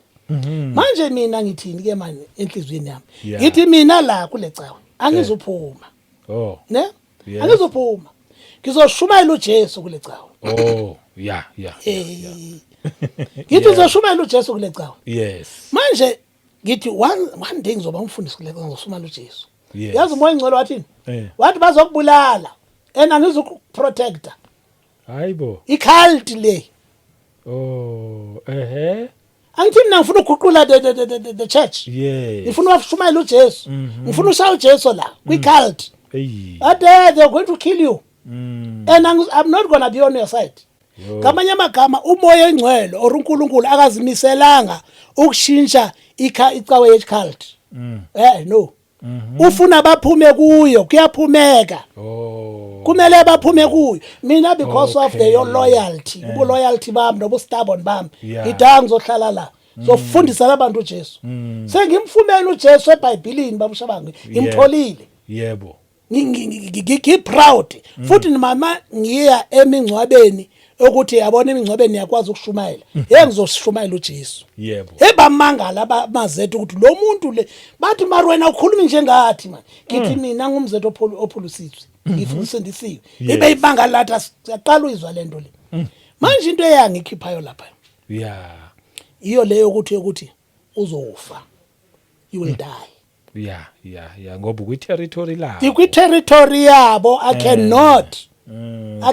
manje mina ngithini ke manje enhlizweni yami ngithi mina la kule cawe angizophuma Oh. ne Yes. angizophuma ngizoshumayela uJesu kule cawe Oh, yeah. ngithi uzoshumayela uJesu kule cawe Yes. manje ngithi one day ngizoba umfundisi kule cawe ngizoshumayela uJesu Yes. yazi umoya ingcwele wathini Eh. wathi bazokubulala angizokuprotecta Hayibo. iCult le Oh, angithi mina ngifuna ukuguqula the church Yes. ngifuna ukushumayela uJesu ngifuna ushaya uJesu la kwiCult Hey. they're going to kill you and I'm not going to be on your side ngamanye amagama umoya engcwele or uNkulunkulu akazimiselanga ukushintsha icawe yeCult no ufuna baphume kuyo kuyaphumeka Oh. kumele baphume kuyo mina because of the your loyalty ubuloyalty bami nobustubborn bami ngidanga ngizohlala la zofundisa labantu uJesu sengimfumela uJesu eBhayibhelini babushabange ngimtholile Yebo. ngi proud futhi mama ngiya emingcwabeni ukuthi yabona emingcwabeni yakwazi ukushumayela ngizoshumayela uJesu Yebo. ebamangala abazethu ukuthi lo muntu le bathi mari wena ukhuluma njengathi manje ngithi mina ngumzethu ophulusizwe ngifundisisiwe ibeyibanga latha siyaqala uyizwa lento le manje into eyangikhiphayo lapha Yeah. iyo leyo ukuthi uzofa you will die Yeah. Ngoba kwi-territory la. ikwi-territory yabo I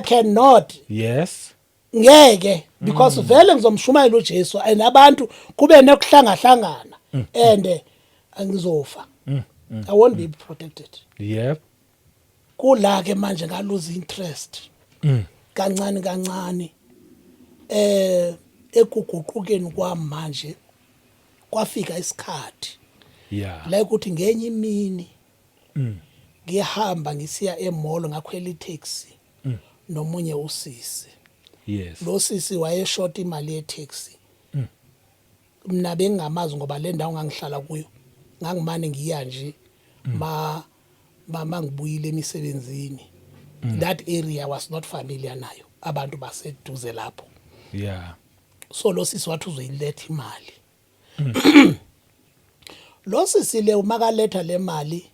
cannot Yes. ngeke because vele ngizomshumayela uJesu and abantu kube nekuhlangahlangana and angizofa I won't be protected Yep. kula ke manje nga lose interest kancane ekuguqukeni kwami manje kwafika isikhathi Yeah. la ukuthi ngenye imini ngihamba ngisiya emall ngakhwela itaxi nomunye usisi Yes. lo sisi wayeshort imali yetaxi mina bengingamazi ngoba le ndawo ngangihlala kuyo ngangimane ngiya nje ngibuyile emisebenzini that area was not familiar nayo abantu baseduze lapho Yeah. so lo sisi wathi uzoyiletha imali lo sisi le umakaletha le mali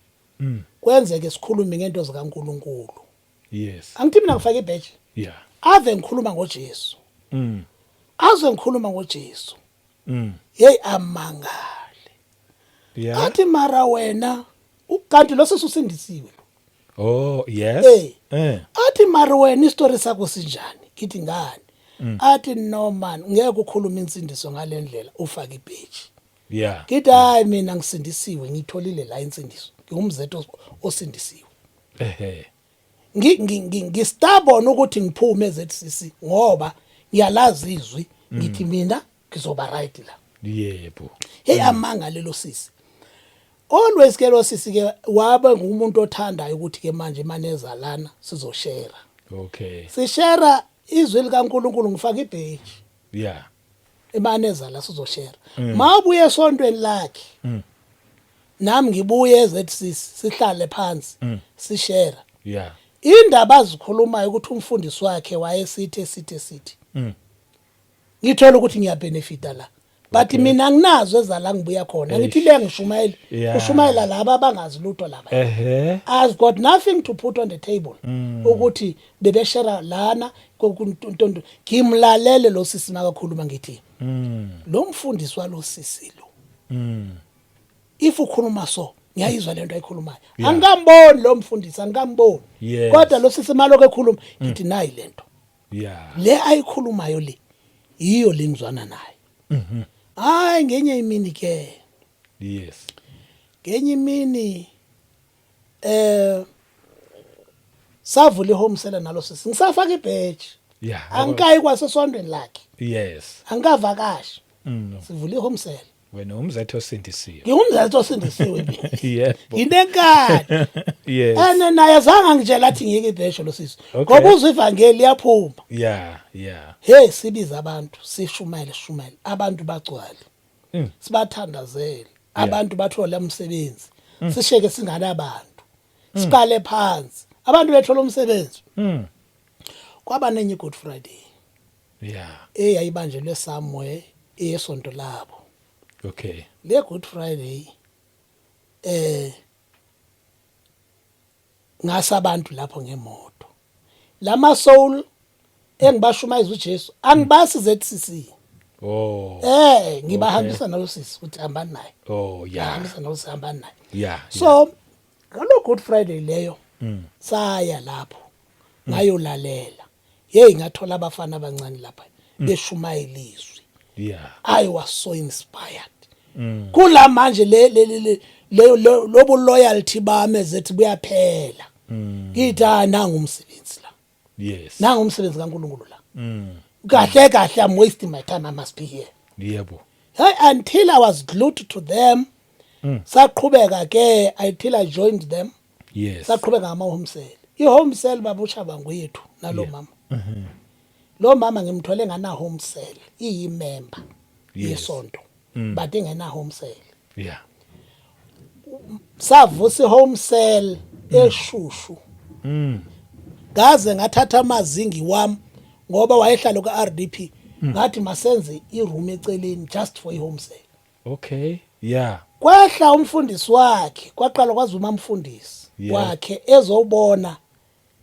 kwenzeke sikhulume ngento zikaNkuluNkulu Yes. angithi mina ngifake ibheji Yeah. ave ngikhuluma ngoJesu azwe ngikhuluma ngoJesu hey amangale Yeah. athi mara wena ukanti lo sesusindisiwe Oh, yes. athi mara wena istory sakho sinjani kithi ngani athi no man ngeke ukukhuluma insindiso ngalendlela ufake ibheji Yeah. kithi hayi mina ngisindisiwe ngitholile la insindiso ngumzetho osindisiwe ngistubborn ukuthi ngiphume eZCC ngoba ngiyalazi izwi ngithi mina ngizoba right la Yebo. hey amanga lelo sisi always ke lo sisi ke waba ngumuntu othandayo ukuthi ke manje maneza lana sizoshare Okay. sishare izwi likaNkuluNkulu ngifaka ibheji Yeah. emaneza la sizoshare mabuye esontweni lakhe nami ngibuye eZCC sihlale phansi sishare Yeah. indaba azikhulumayo ukuthi umfundisi wakhe wayesithi ngithola ukuthi ngiyabenefita la but mina nginazo ezala ngibuya khona ngithi le ngishumayela ushumayela laba abangazi lutho laba I've got nothing to put on the table ukuthi bebeshare lana konto ngimlalele lo sisi makakhuluma ngithi lo mfundisi walo sisi lo if ukhuluma so ngiyayizwa lento ayikhulumayo angikamboni lo mfundisi angikamboni kodwa lo sisi maloko ekhuluma ngithi nayi lento le ayikhulumayo le yiyo lengizwana naye hayi ngenye imini ke Yes. ngenye imini savula ihome sele nalo sisi ngisafaka ibheji Yeah. angikayi kwasesondweni lakhe Yes. angikavakashi sivula ihome sele wena umzetho osindisiwe. ngingumzathu osindisiwe mina Yebo. inenkani Yes. ene naye azange angitshela athi ngiyeke ibhesho lo sisi Okay. ngoba uzwa ivangeli liyaphuma Yeah. hey sibiza abantu sishumayele abantu bagcwale sibathandazele abantu bathola umsebenzi sisheke singanabantu siqale phansi abantu bethola umsebenzi kwaba nenye Good Friday Yeah. eyayibanjelwe somewhere esonto labo Okay. le Good Friday ngasabantu lapho ngemoto lama soul engibashumayeza uJesu angibasi ZCC Oh. ngibahambisa nalo sisi uthi hamba naye Oh, yeah. hambisa nalo sihamba naye Yeah. so ngalo Good Friday leyo saya lapho ngayolalela hey ngathola abafana abancane lapha beshumaya ilizwi Yeah. I was so inspired kula manje lobo loyalty bami ezethi buyaphela ngithi nanga umsebenzi la Yes. nanga umsebenzi kaNkulunkulu la kahle I'm wasting my time I must be here Yebo. hey until I was glued to them saqhubeka ke until I joined them Yes. saqhubeka ngama home cell i-home cell babusha bangwethu nalo mama lo mama ngimthole ngana home cell iyimember yesonto but engena home cell Yeah. savusa i-home cell eshushu ngaze ngathatha amazingi wami ngoba wayehlala ku-RDP ngathi masenze iroom eceleni just for i-home cell Okay. Yeah. kwehla umfundisi wakhe kwaqala kwazuma umfundisi wakhe ezobona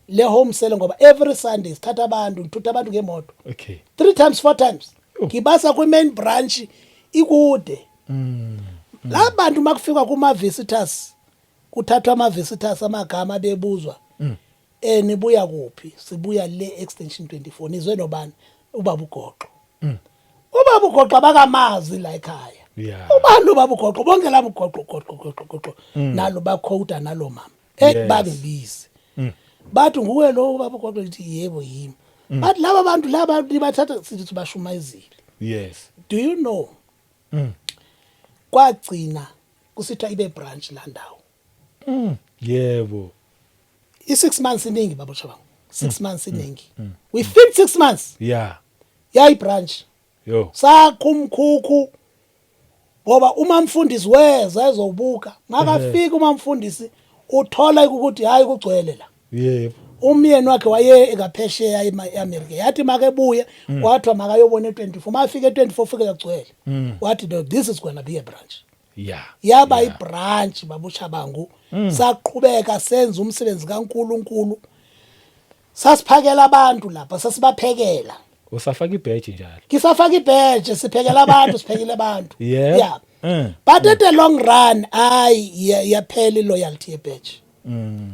le home cell ngoba every Sunday sithatha abantu ngithutha abantu ngemoto Okay. 3 times 4 times ngibasa kwi-main branch ikude labantu makufika kuma-visitors kuthathwa ama-visitors amagama bebuzwa nibuya kuphi sibuya le extension 24 nizwe nobani ubaba ugoqo ubaba ugoqo abakamazi la ekhaya Yeah. ubani ubaba ugoqo bonke labo goqo nalo baquote nalo mama bakubizi bathi nguwe lo ubaba ugoqo lithi yebo yimi bathi laba bantu laba libathatha sithi bashumayezile Yes. do you know kwagcina kusitha ibe branch la ndawo Yebo. i6 months iningi babo shabanga 6 months iningi within 6 months Yeah. yayi branch Yo. sakhumkhukhu ngoba uma mfundisi weza ezobuka makafika uma mfundisi uthola ukuthi hayi kugcwele la Yebo. umyeni wakhe waye ngaphesheya eAmerica yathi makebuye wathi makayobona e24 mafika e24 fike kugcwele wathi no this is going to be a branch Yeah. yaba ibranch babushabangu saqhubeka senza umsebenzi kaNkuluNkulu sasiphakela abantu lapha sasibaphekela Usafaka ibheji njalo. ngisafaka ibheje siphekela abantu siphekele abantu Yeah. But at the long run yaphela loyalty yebheje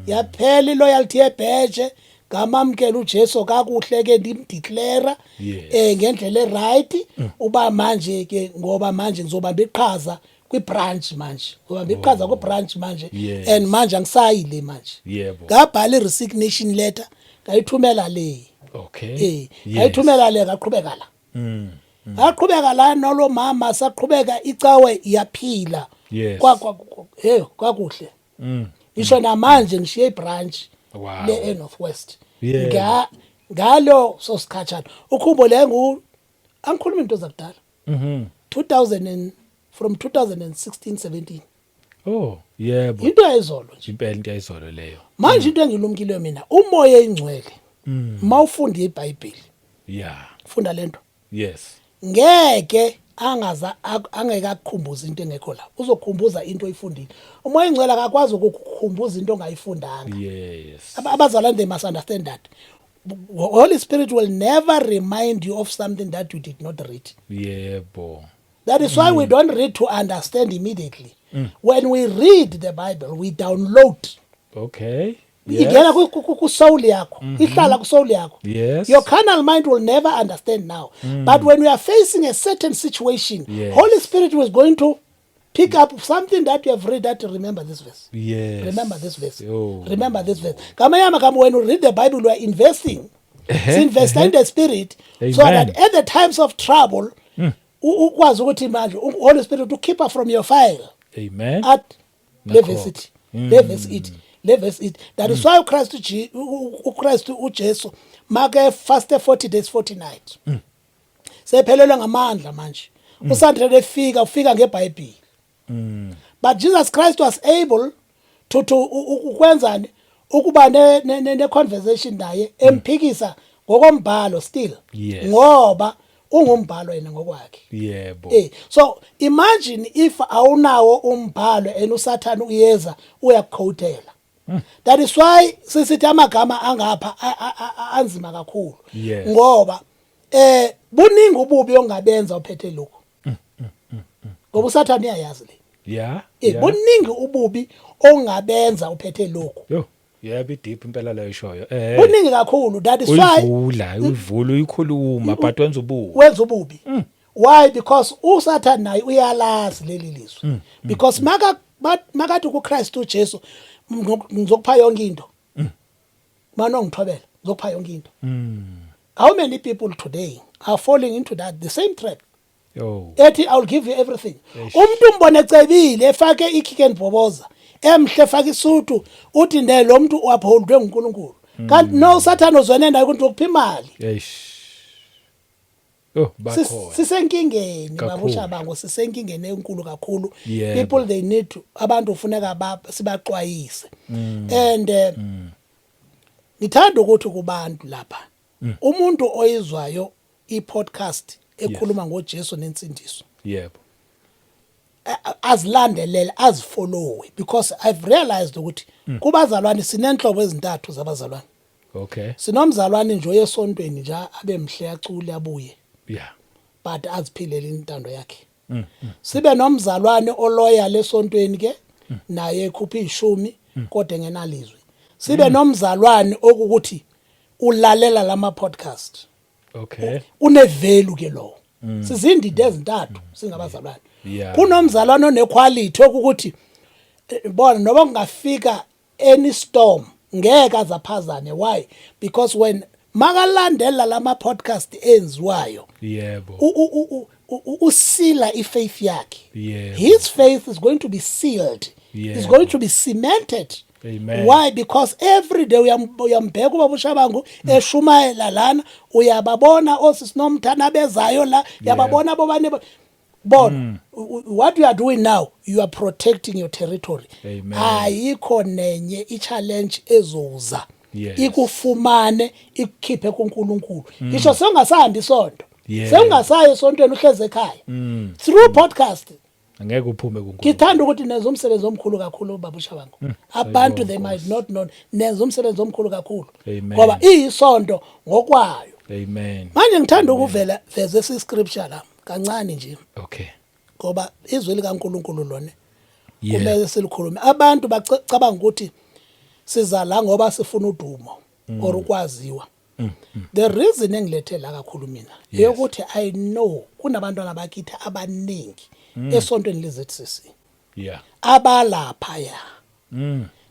yaphela iloyalty yebheje ngamamkela uJesu kakuhle ke ndimdeclare ngendlela eright uba manje ke ngoba manje ngizobamba iqhaza kwi-branch manje ngizobamba iqhaza ku-branch manje and manje angisayile manje Yebo. ngabhala i-resignation letter ngayithumela le Okay. ngayithumela le ngaqhubeka la ngaqhubeka la nolo mama saqhubeka icawe yaphila Yes. kwakuhle isho namanje ngishiye ibranch Wow. le eNorthwest Yeah. ngalo sosikhatshana ukhumbule angikhuluma into zakudala 2000 from 2016 17 Oh, yebo. into ayizolo nje Impela into ayizolo leyo. manje into engilumkile mina umoya engcwele mawufunda iBhayibheli Yeah. funda lento Yes. ngeke angeke akukhumbuza into engekho la uzokhumbuza into oyifundile umoya engcwele akakwazi ukukukhumbuza into ongayifundanga Yes. abazalwane they must understand that Holy Spirit will never remind you of something that you did not read. Yebo. That is why we don't read to understand immediately. When we read the Bible, we download. Okay. Igena ku soul yakho, ihlala ku soul yakho. Yes. Your carnal mind will never understand now. But when we are facing a certain situation, Yes. Holy Spirit was going to pick up something that you have read that remember this verse. Yes. Remember this verse. Oh. Remember this verse. Kama when we read the Bible, we are investing. Invest in the Spirit so Amen. that at the times of trouble, ukwazi ukuthi manje Holy Spirit ukhipha from your file Amen. at Nakho. leverse it that is why uChrist uJesu make fast 40 days 40 nights sephelelwe ngamandla manje usandre ufika ngeBhayibheli but Jesus Christ was able to ukwenzani ukuba ne conversation naye emphikisa ngokombhalo still Yes. ngoba ungumbhalo yena ngokwakhe. Yebo. So imagine if awunawo umbhalo and uSathane uyeza uyakukhotela. That is why sisithi amagama angapha anzima kakhulu. Yes. Ngoba buningi ububi ongabenza uphethe lokho. Ngoba uSathane uyayazi le. Yeah. Buningi ububi ongabenza uphethe lokho. Yo. Yebo deep impela leyo shoyo. Buningi kakhulu that is why uyivula uyikhuluma but wenza ububi. Why? Because uSathane naye uyalazi leli lizwi. Because makathi kuChrist uJesu ngizokupha yonke into. Mana ngithobela ngizokupha yonke into. How many people today are falling into the same trap? Yo. Ethi I'll give you everything. Umuntu umbone ecebile efake ichicken boboza. Emhle efake isuthu uthi lo muntu upholdwe nguNkulunkulu. Kanti no Sathane uzwene naye ukuthi ukupha imali. Oh, bakhona. Sisenkingeni babusha bango sisenkingeni enkulu kakhulu. People they need to abantu ufuneka sibaxwayise. And ngithanda ukuthi kubantu lapha umuntu oyizwayo iPodcast ekhuluma ngoJesu nensindiso. Yebo. Azilandelele azifollow because I've realized ukuthi kubazalwane sinenhlobo ezintathu zabazalwane. Okay. Sinomzalwane nje oyesontweni nje abemhle yacule abuye. Yeah. But aziphilele intando yakhe. Sibe nomzalwane oloyal esontweni ke naye ekhupha ishumi kodwa engenalizwi. Sibe nomzalwane okukuthi ulalela lama podcast. Okay. Unevalue ke lo. Sizindidi ezintathu singabazalwane. Yeah. Kunomzalwane onequality okukuthi bona noba kungafika any storm ngeke azaphazane. Why? Because when makalandela lama podcast enziwayo yebo usila ifaith yakhe. Yebo. His faith is going to be sealed. Yebo. It's going to be cemented. Amen. Why? Because every day uyambheka ubabusha bangu eshumayela lana uyababona osisinomthana bezayo la yababona bobane bona what you are doing now, you are protecting your territory. Amen. Ayikho nenye i-challenge ezoza Yes. ikufumane ikukhiphe kuNkulunkulu. Ngisho sengasahambi isonto. Yeah. Sengasaye esontweni uhleze ekhaya. Through podcast angeke uphume kuNkulunkulu. ngithanda ukuthi nenza umsebenzi omkhulu kakhulu babusha bangu. Abantu they might not know nenza umsebenzi omkhulu kakhulu. Amen. Ngoba iyisonto ngokwayo. Amen. Manje ngithanda ukuvela veze scripture la kancane nje. Okay. Ngoba izwi likaNkulunkulu lona Yeah. kumele silikhulume. Abantu bacabanga ukuthi siza la ngoba sifuna udumo or ukwaziwa. The reason engilethe la kakhulu mina eyokuthi I know kunabantwana bakithi abaningi esontweni leZCC. Yeah. Abalapha ya.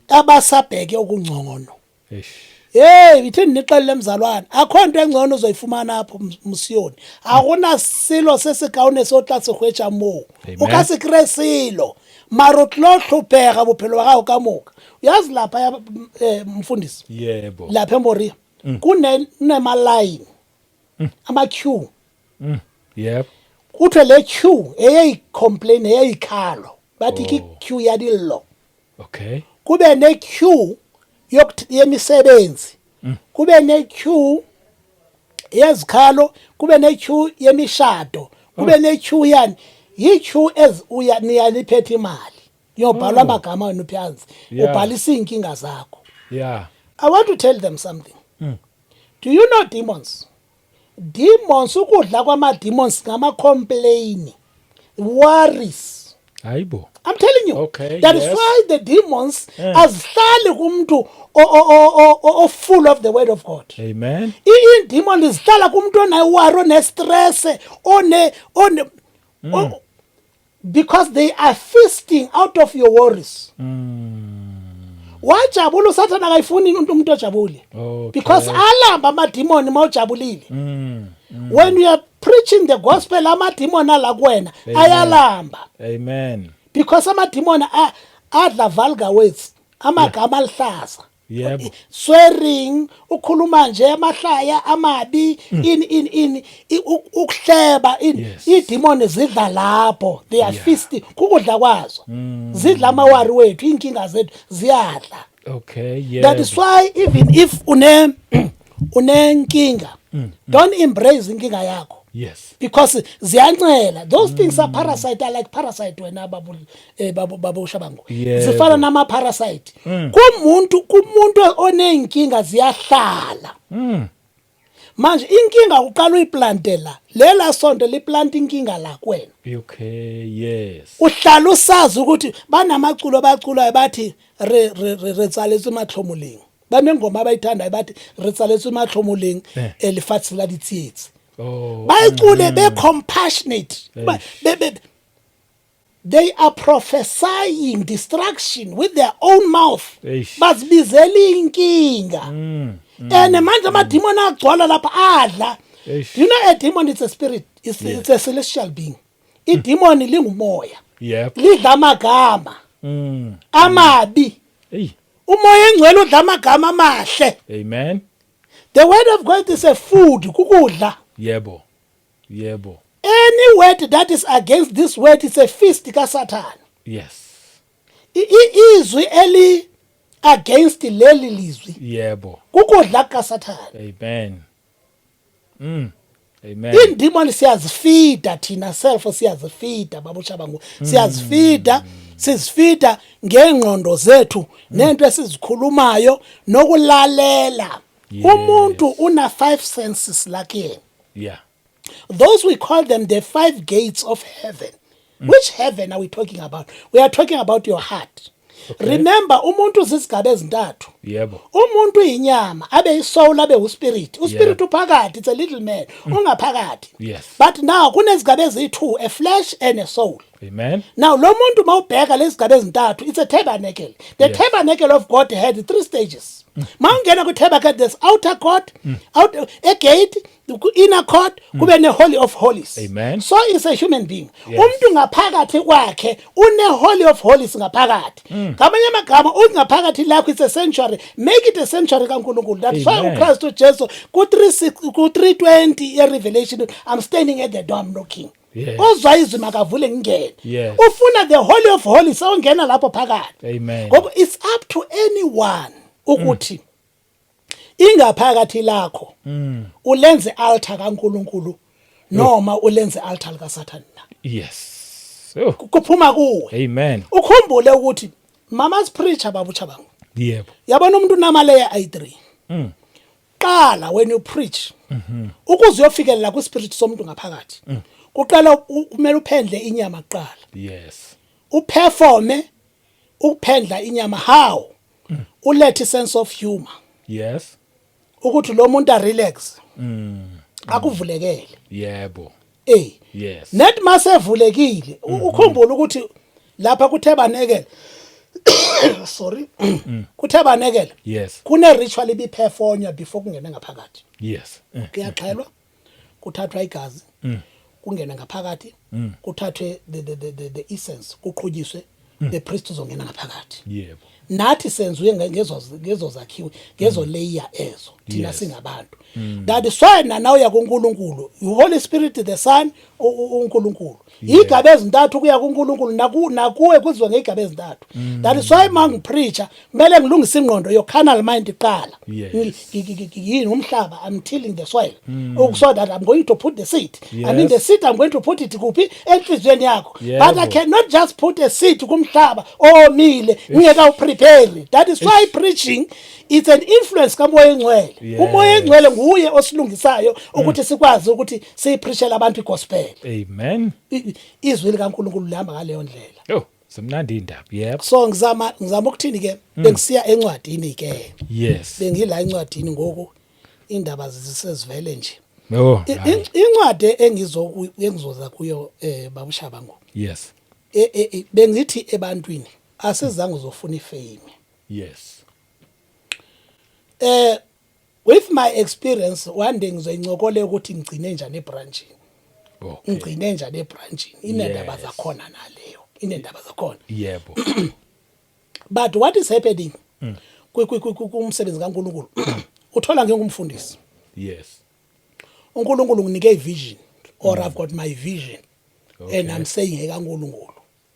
Abasabheke okungcono. Eish. Ithini nixele lemzalwane akho into engcono uzoyifumana apho Msiyoni. Akuna silo sesigawune sotla segwetja mo. Ukasikresilo marotlo hlophega bophelo ba gago ka moka. Uyazi lapha ya mfundisi. Yebo. Lapha eMoria kunema line ama queue. Yep. Kuthe le queue eyayicomplain eyayikhalo bathi ki queue yadillo. Okay. Kube ne queue yemisebenzi. Kube ne queue yezikhalo, kube ne queue yemishado, kube ne queue yani yiqueue niyaliphethe imali. Yobhalwa amagama wenu phansi. Ubhalisa inkinga zakho. Yeah. I want to tell them something. Do you know demons? Demons ukudla kwama demons ngama complain. Worries. Hayibo. I'm telling you. Okay, that is why the demons azihlali kumuntu o full of the word of God. Amen. Demon izihlala kumuntu onewaro ne stress because they are feasting out of your worries. Wajabula uSathane akayifuni umuntu ojabule. Okay. Because alamba ama demon mawujabulile. When you are preaching the gospel amademon ala kuwena ayalamba. Amen. Because amademon adla vulgar words, amagama alihlaza. Yebo. Swearing, ukhuluma nje amahlaya amabi, ukuhleba, Yes. idemon zidla lapho, they are feasting, kukudla kwazo. Zidla amawari wethu, inkinga zethu ziyadla. Okay, yeah. That is why even if unenkinga, don't embrace inkinga yakho. Yes. Because ziyancela, those things are parasite, are like parasite wena babu Shabangu. Yeah. Zifana nama parasite. Kumuntu onenkinga ziyahlala. Manje inkinga uqala uyiplantela, lela sonto liplanta inkinga la kuwena. Okay, yes. Uhlala usazi ukuthi banamaculo baculayo bathi re tsaletswe matlhomoling. Banengoma abayithandayo bathi re tsaletswe matlhomoling elifatshe la ditsietsi. Oh. Bayicule be compassionate. They are prophesying destruction with their own mouth. Bazibizela inkinga. And manje amademon agcwala lapha adla. Do you know a demon is a spirit? It's a celestial being. Idemon lingumoya. Yep. Lidla amagama. Amabi. Umoya engcwele udla amagama amahle. Amen. The word of God is a food, kukudla. Yebo. Any word that is against this word is a feast ka Satan. Yes. Izwi eli against leli lizwi. Yebo. Kukudla ka Satan. Amen. Amen. Indemon siyazifida thina self siyazifida babu Shabangu. Siyazifida, sizifida ngengqondo zethu nento esizikhulumayo nokulalela. Umuntu una 5 senses lakhe. Yeah. Those we call them the 5 gates of heaven. Which heaven are we talking about? We are talking about your heart. Okay. Remember, umuntu zizigaba ezintathu. Yebo. Umuntu inyama, abe isoul, abe uspirit. Uspirit uphakathi, it's a little man. Ungaphakathi. Yes. But now kunezigaba eziyi-2, a flesh and a soul. Amen. Now lo muntu mawubheka lezigaba ezintathu, it's a tabernacle. The tabernacle of God had 3 stages. Mawungena ku tabernacle, there's outer court, a gate, inner court, kube ne holy of holies. Amen. So is a human being. Umuntu ngaphakathi kwakhe une holy of holies ngaphakathi. Ngamanye amagama ungaphakathi lakho it's a sanctuary. Make it a sanctuary kaNkulunkulu. That's why uChrist uJesu ku 3:20 Revelation, I'm standing at the door, I'm knocking. Ozwa izwi makavule ngingene. Ufuna the holy of holies awungena lapho phakathi. Amen. Ngoba it's up to anyone ukuthi ingaphakathi lakho ulenze altar kaNkulunkulu noma ulenze altar kaSatan na. Yes. Kuphuma kuwe. Amen. Ukhumbule ukuthi mama's preacher babu Chabangu. Yebo. Yabona umuntu unamaleya i3. Qala when you preach. Ukuze uyofikelela ku spirit somuntu ngaphakathi. Kuqala kumele uphendle inyama kuqala. Yes. Uperforme ukuphendla inyama how? Ulethe sense of humor. Yes. Ukuthi lo muntu a relax. Akuvulekele. Yebo. Yes. Net masevulekile. Ukhumbula ukuthi lapha kuTabernacle sorry. kuTabernacle. Yes. Kune ritual ibiperformwa before kungena ngaphakathi. Yes. Kuyaxhelwa. Kuthathwa igazi. Kungena ngaphakathi. Kuthathwe the essence kuqhunyiswe the priest uzongena ngaphakathi. Yebo. Nathi senziwe ngezo zakhiwe ngezo layer ezo thina singabantu. That is why now uya kuNkulunkulu, you Holy Spirit, the Son, uNkulunkulu. Igaba ezintathu kuya kuNkulunkulu nakuwe kuzwe ngegaba ezintathu. That is why mangipreacher kumele ngilungise ingqondo yo carnal mind iqala. Yini umhlaba, I'm tilling the soil. So that I'm going to put the seed. I mean the seed I'm going to put it kuphi enhlizweni yakho. But I cannot just put a seed kumhlaba omile ngeke uprepare. That is why preaching is an influence kamoya engcwele. Umoya engcwele nguye osilungisayo ukuthi sikwazi ukuthi siyipreachele abantu igospel. Amen. Izwi likaNkulunkulu lihamba ngaleyo ndlela. Semnandi indaba. Yep. So ngizama ukuthini ke bengisiya encwadini ke. Yes. Bengila encwadini ngoku indaba zisezivele nje. Incwadi engizoza kuyo babu Shabangu. Yes. Bengithi ebantwini asizange uzofuna ifame. Yes. with my experience one day ngizoyincokole ukuthi ngigcine njani ebranchini. Okay. Ngigcine njani ebranchini. Inendaba Yes. zakhona naleyo. Inendaba zakhona. Yebo. But what is happening? Kumsebenzi kaNkulunkulu. Uthola ngengumfundisi. Yes. uNkulunkulu nginike ivision or I've got my vision. Okay. And I'm saying ekaNkulunkulu.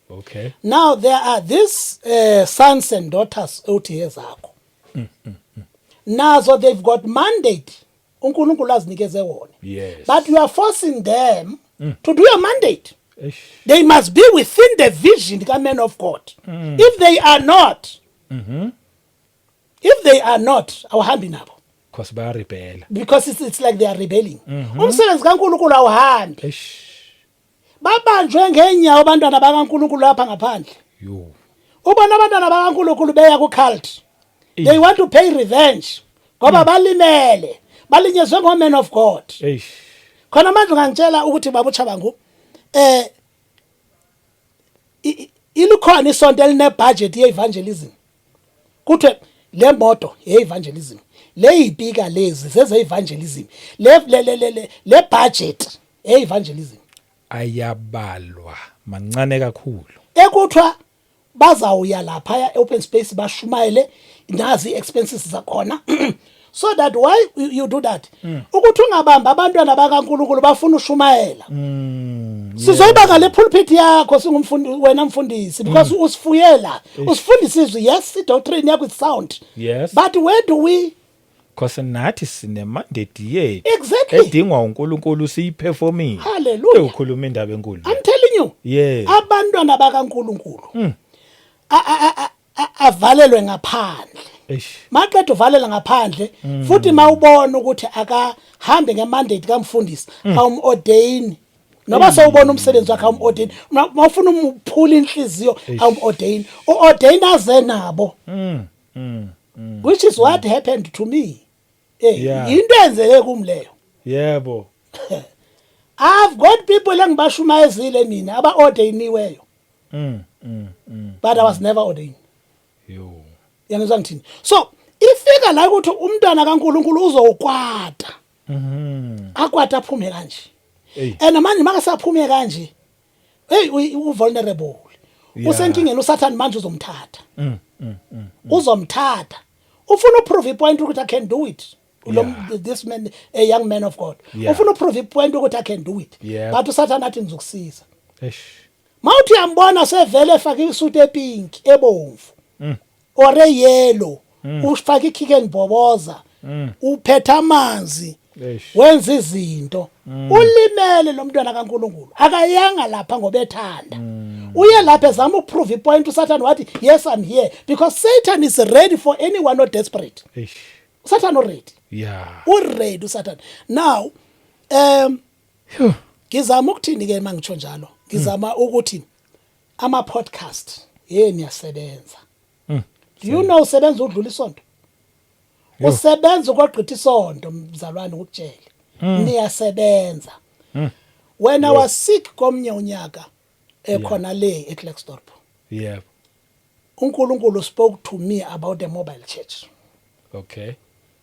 Okay. Now there are these sons and daughters uthi ezakho. Nazo they've got mandate. uNkulunkulu azinikeze wona. Yes. But you are forcing them to do a mandate. Eish. They must be within the vision ka man of God. If they are not, awuhambi nabo. Because bayarebela. Because it's like they are rebelling. Umsebenzi kaNkulunkulu awuhambi. Eish. Babanjwe ngenyawo abantwana bakaNkulunkulu lapha ngaphandle. Yo. Ubona abantwana bakaNkulunkulu beya ku cult. They want to pay revenge. Ngoba balimele. Balinyezwe ngomen of God. Eish. Khona manje ngangitshela ukuthi babutsha bangu ilikhona isonto eline budget ye evangelism. Kuthe le moto ye evangelism. Le ipika lezi zeze evangelism. Le budget ye evangelism. Ayabalwa mancane kakhulu. Ekuthwa bazawuya lapha open space bashumayele nazi expenses zakhona. So that why you do that? Ukuthi ungabamba abantwana bakaNkulunkulu bafuna ushumayela. Sizoyibanga le pulpit yakho singumfundi wena mfundisi because usifuyela. Usifundisa izwi yes doctrine yakho is sound. Yes. But where do we Because nathi sine mandate yethu. Exactly. Edingwa uNkulunkulu siyiperforming. Hallelujah. Ukhuluma indaba enkulu. I'm telling you. Yeah. Abantwana bakaNkulunkulu. Avalelwe ngaphandle. Eish. Maqedwe uvalela ngaphandle futhi mawubona ukuthi akahambe ngemandate kamfundisi awumordain noba sewubona umsebenzi wakhe awumordain mawufuna umphula inhliziyo awumordain uordain aze nabo which is what happened to me Yeah. into enzeke kumleyo Yebo. I've got people engibashumayezile mina abaordainiweyo but I was never ordained. Yo. Yangizwa ngithini so ifika la ukuthi umntwana kaNkulunkulu uzowukwata akwata aphume kanje and manje makasaphume kanje hey u vulnerable usenkingeni uSathane manje uzomthatha uzomthatha ufuna uprove point ukuthi I can do it this man a young man of God ufuna uprove point ukuthi I can do it but uSathane athi ngizokusiza Eish. mawuthi uyambona sevele efaka isuit epink ebomvu or yellow ufaka ichicken boboza uphetha amanzi wenza izinto ulimele lo mntwana kaNkulunkulu akayanga lapha ngoba ethanda uye lapha ezama ukuprove ipoint uSathane wathi yes I'm here because Satan is ready for anyone not desperate. Satan already already uSathane now ngizama ukuthini ke mangitsho njalo ngizama ukuthi ama podcast niyasebenza. Do you know usebenza udlula isonto? Usebenza ukogqitha isonto mzalwane ukutshela. Niyasebenza. When I was sick komnye unyaka ekhona le eKlerksdorp. Yeah. uNkulunkulu spoke to me about the mobile church. Okay.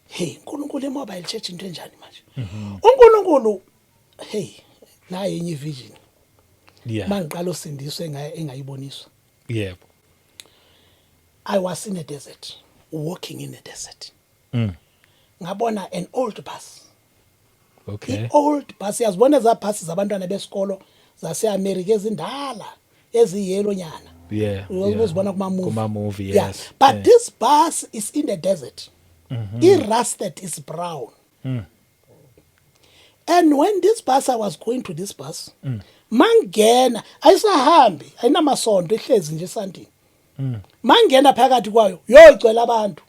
Hey, uNkulunkulu mobile church into enjani manje? uNkulunkulu hey, naye enye vision. Yeah. Mangiqala usindiswe engayiboniswa. Yebo. I was in a desert, walking in a desert. Ngabona an old bus. Okay. Old bus yazibona za bus zabantwana besikolo zaseAmerica ezindala eziyelo nyana. Yeah. Uzibona kuma movie. Yes. Yeah. But this bus is in the desert. It rusted, is brown. And when this bus I was going to this bus, mangena ayisahambi ayinamasonto ihlezi nje esandini. Mangena phakathi kwayo yoyicela abantu.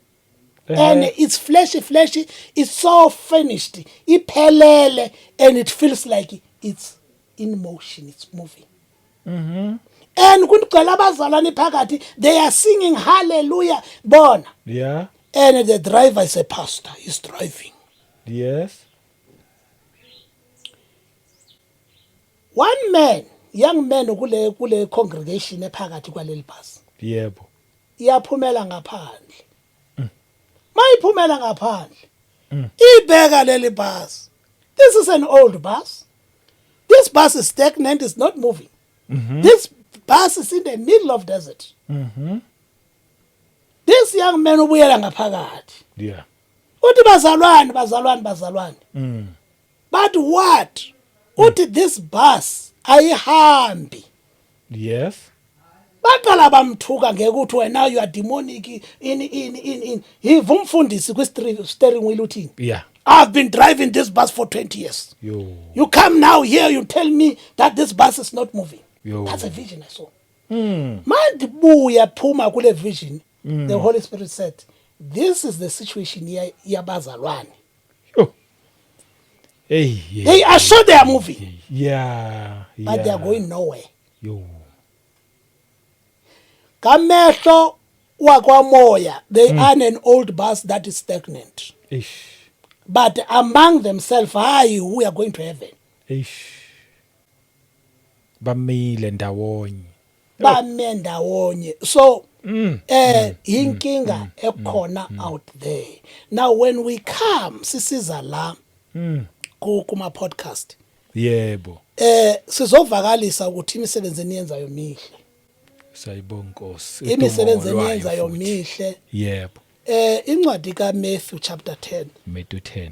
And it's fleshy, it's so finished. Iphelele and it feels like it's in motion, it's moving. And kunicela abazalwane phakathi they are singing hallelujah bona. Yeah. And the driver is a pastor, he's driving. Yes. One man, young man kule congregation ephakathi kwaleli bus. Yebo. Iyaphumela ngaphandle. Mayiphumela ngaphandle. ibheka leli bus. This is an old bus. This bus is stagnant, it's not moving. This bus is in the middle of desert. This young man ubuyela ngaphakathi. Yeah. Uthi bazalwane. But what? Uthi this bus ayihambi. Yes. Baqala bamthuka ngeke uthi wena you are demonic in yiva umfundisi kwi steering wheel uthini. Yeah. I've been driving this bus for 20 years. Yo. You come now here, you tell me that this bus is not moving. Yo. That's a vision I saw. Manje buya phuma kule vision. The Holy Spirit said, this is the situation yabazalwane. Oh. Hey. Yeah. They are sure they are moving, Yeah. but they are going nowhere. Yo. Kamehlo wakwamoya, they are an old bus that is stagnant. Ish. But among themselves, we are going to heaven. Ish. Bamile ndawonye. Bame ndawonye. So inkinga ekhona out there. Now when we come sisiza la kuma podcast. Yebo. Sizovakalisa ukuthi imisebenzi eniyenzayo mihle. Sayibonga Nkosi. Imisebenzi eniyenzayo mihle. Yebo. Incwadi kaMatthew chapter 10. Matthew 10.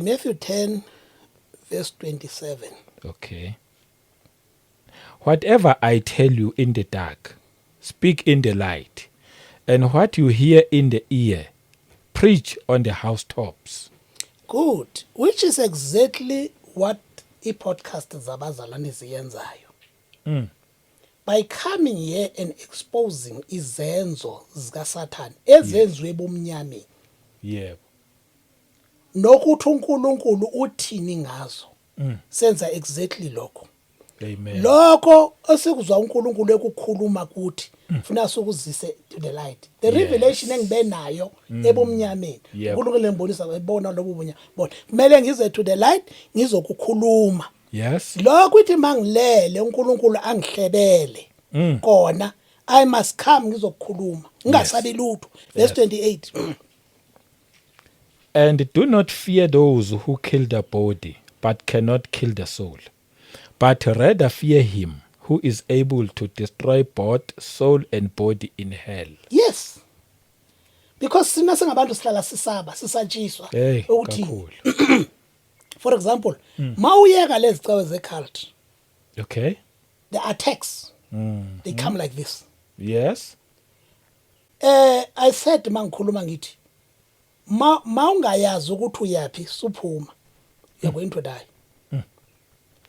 Matthew 10 verse 27. Okay. Whatever I tell you in the dark, speak in the light, and what you hear in the ear, preach on the housetops. Good. Which is exactly what i-podcast zabazalwane ziyenzayo. By coming here and exposing izenzo zikaSathane ezenziwe ebumnyameni. Yebo. Nokuthi uNkulunkulu uthini ngazo. Senza exactly lokho. Amen. Lokho esikuzwa uNkulunkulu ekukhuluma kuthi ufuna sokuzise to the light. The revelation engibe nayo ebumnyameni. uNkulunkulu embonisa ebona lobu bunya. Bona kumele ngize to the light ngizokukhuluma. Yes. Lokho ithi mangilele uNkulunkulu angihlebele kona I must come ngizokukhuluma ngingasabi lutho. Verse 28. And do not fear those who kill the body, but cannot kill the soul, but rather fear him who is able to destroy both soul and body in hell. Yes. Because sina singabantu sihlala sisaba sisatshiswa Hey, ukuthi kakhulu. for example mawuyeka lezi cawe ze-cult Okay. the attacks they come like this. Yes. I said mangikhuluma ngithi ma ungayazi ukuthi uyapi suphuma you're going to die.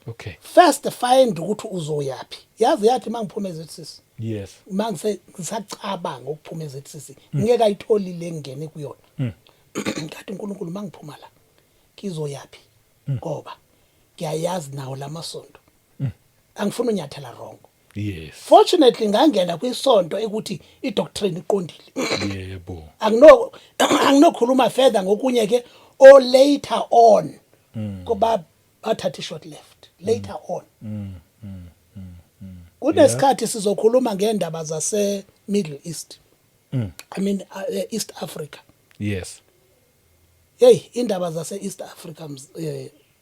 Okay. First find ukuthi uzoyapi. Yathi mangiphumeza etsisi. Yes. Mangise ngisacabanga ukuphumeza etsisi. Ngeke ayitholi lengene kuyona. Ngathi uNkulunkulu mangiphuma la kizoyapi. Ngoba ngiyayazi nawo lamasonto. Angifuni unyathela wrong. Yes. Fortunately ngangena kwisonto ukuthi idoctrine iqondile. Yebo. Anginokhuluma further ngokunye ke or later on. Kuba bathatha short left later on. Kunesikhathi sizokhuluma ngendaba zase Middle East. I mean East Africa. Yes. Hey, indaba zase East Africa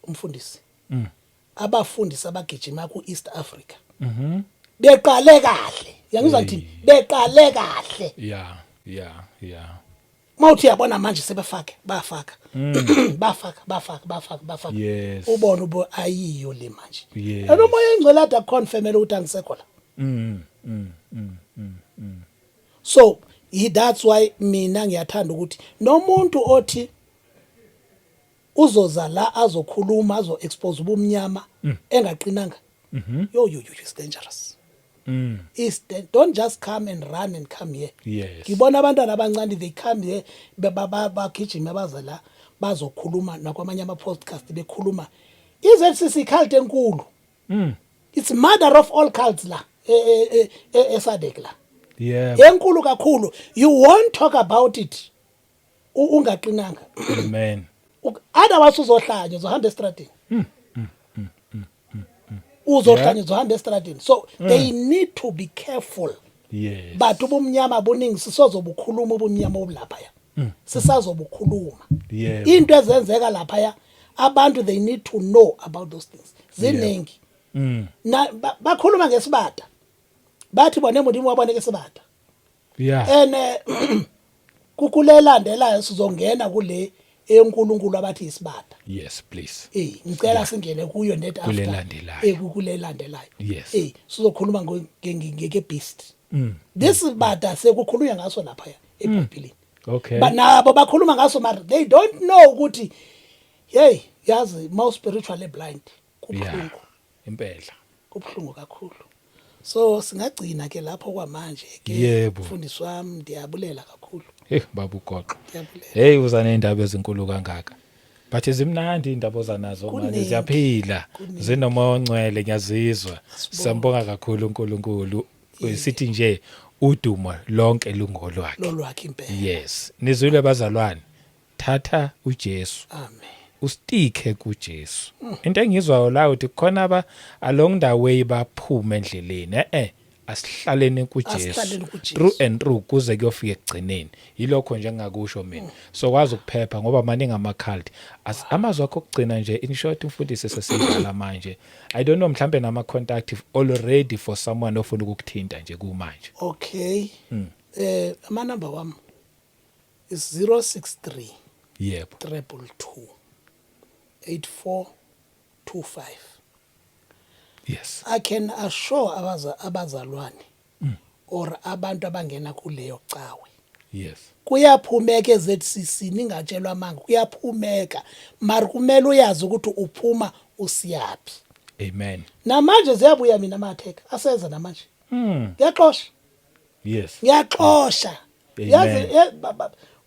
umfundisi. Abafundisi abagijima ku East Africa. Beqale kahle. Yangizwa ngithi beqale kahle. Yeah. Mawuthi yabona manje sebefaka bafaka. Bafaka. Yes. Ubona ubo ayiyo le manje. Yes. Nomoya engcwele ade confirmele ukuthi angisekho la. So, that's why mina ngiyathanda ukuthi nomuntu othi uzoza la azokhuluma azo expose ubumnyama engaqinanga. Yo it's dangerous. Don't just come and run and come here. Yes. Ngibona abantwana abancane they come here bagijima baza la bazokhuluma nakwamanye ama podcast bekhuluma iZCC cult enkulu. It's mother of all cults la eSadek la. Yeah. Enkulu kakhulu. You won't talk about it ungaqinanga. Amen. Otherwise uzohlanya uzohamba estradini. Uzohlanya uzohamba estradini. So they need to be careful. Yes. But ubumnyama boningi sisozo bukhuluma ubumnyama obulapha ya. sisazobukhuluma Yebo. into ezenzeka lapha abantu they need to know about those things ziningi na bakhuluma ngesibata bathi bona emodini wabone ngesibata Yeah. and kukulelandelayo sizongena kule enkulunkulu abathi isibata Yes, please. ngicela singene kuyo net after Kulelandelayo. kulelandelayo Yes. sizokhuluma ngeke beast this isibata sekukhulunywa ngaso lapha eBhayibhelini Okay. nabo bakhuluma ngaso mara they don't know ukuthi hey yazi more spiritually blind Yeah. kubhlungu Impela. kubhlungu kakhulu so singagcina ke lapho kwamanje ke Yebo. mfundisi wami ndiyabulela kakhulu Baba ugoqo. ndiyabulela Hey uza neindaba ezinkulu kangaka. But zimnandi indaba zanazo manje Kuningi. ziyaphila. Kuningi. Zinoma ongcwele ngiyazizwa. Sambonga kakhulu uNkulunkulu. Sithi nje udumo lonke lungolwakhe. lolwakhe impela Yes. Nizwile bazalwane. Thatha uJesu. amen Ustikhe kuJesu. Into engizwayo la uthi khona along the way baphume endleleni. Asihlaleni kuJesu. Asihlaleni kuJesu. True and true kuze kuyofika egcineni. Yilokho nje engakusho mina. So kwazi ukuphepha ngoba maningi amakhaldi. Amazwi akho okugcina nje in short umfundisi sesidlala manje. I don't know mhlambe nama contact already for someone ofuna ukukuthinta nje kumanje. okay ama number wami is 063 Yebo. 222 8425 Yes. I can assure abazalwane or abantu abangena kuleyo cawe Yes. kuyaphumeka eZCC ningatshelwa manga kuyaphumeka mara kumele uyazi ukuthi uphuma usiyaphi Amen. namanje ziyabuya mina amatheka aseza namanje ngiyaxosha Yes. ngiyaxosha Amen. yazi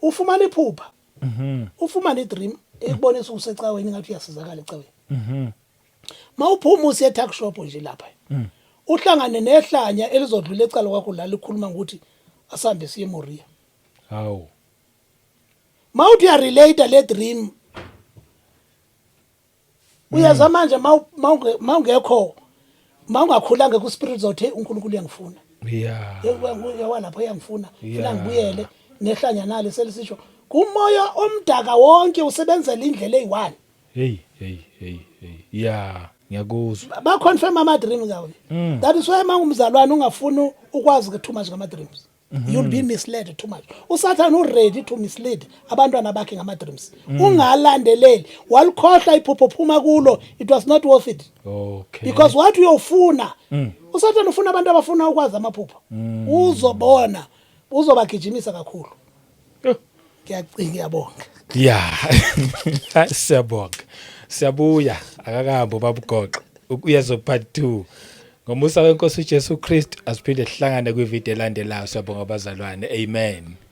ufumana iphupha ufumana idream ekubonisa usecaweni ngathi uyasizakala ecaweni mawuphuma usiye tuck shop nje lapha uhlangane nehlanya elizodlula ecala kwakho la likhuluma ukuthi asambe siye eMoria Hawu. mawuthi ya relate le dream uyaza manje mawungekho mawungakhulanga ku spirit zothe uNkulunkulu uyangifuna Yeah. yawalapho uyangifuna funa Yeah. ngibuyele nehlanya nalo selisisho kumoya omdaka wonke usebenzela indlela eyi1 Hey. Yeah, ngiyakuzwa. ba confirm ama dreams kawe that is why mangumzalwane ungafuni ukwazi ke too much ngama dreams you'll be misled too much uSathane uready to mislead abantwana bakhe ngama dreams ungalandeleli walikhohla iphupho phuma kulo it was not worth it Okay. because what uyofuna uSathane ufuna abantu abafuna ukwazi amaphupho uzobona uzobagijimisa kakhulu ngiyabonga Yeah. Siyabonga. Siyabuya akakahambo babugoqo. Uyezo part 2. Ngomusa wenkosi uJesu Kristu asiphinde sihlangane kwivideo elandelayo siyabonga abazalwane. Amen.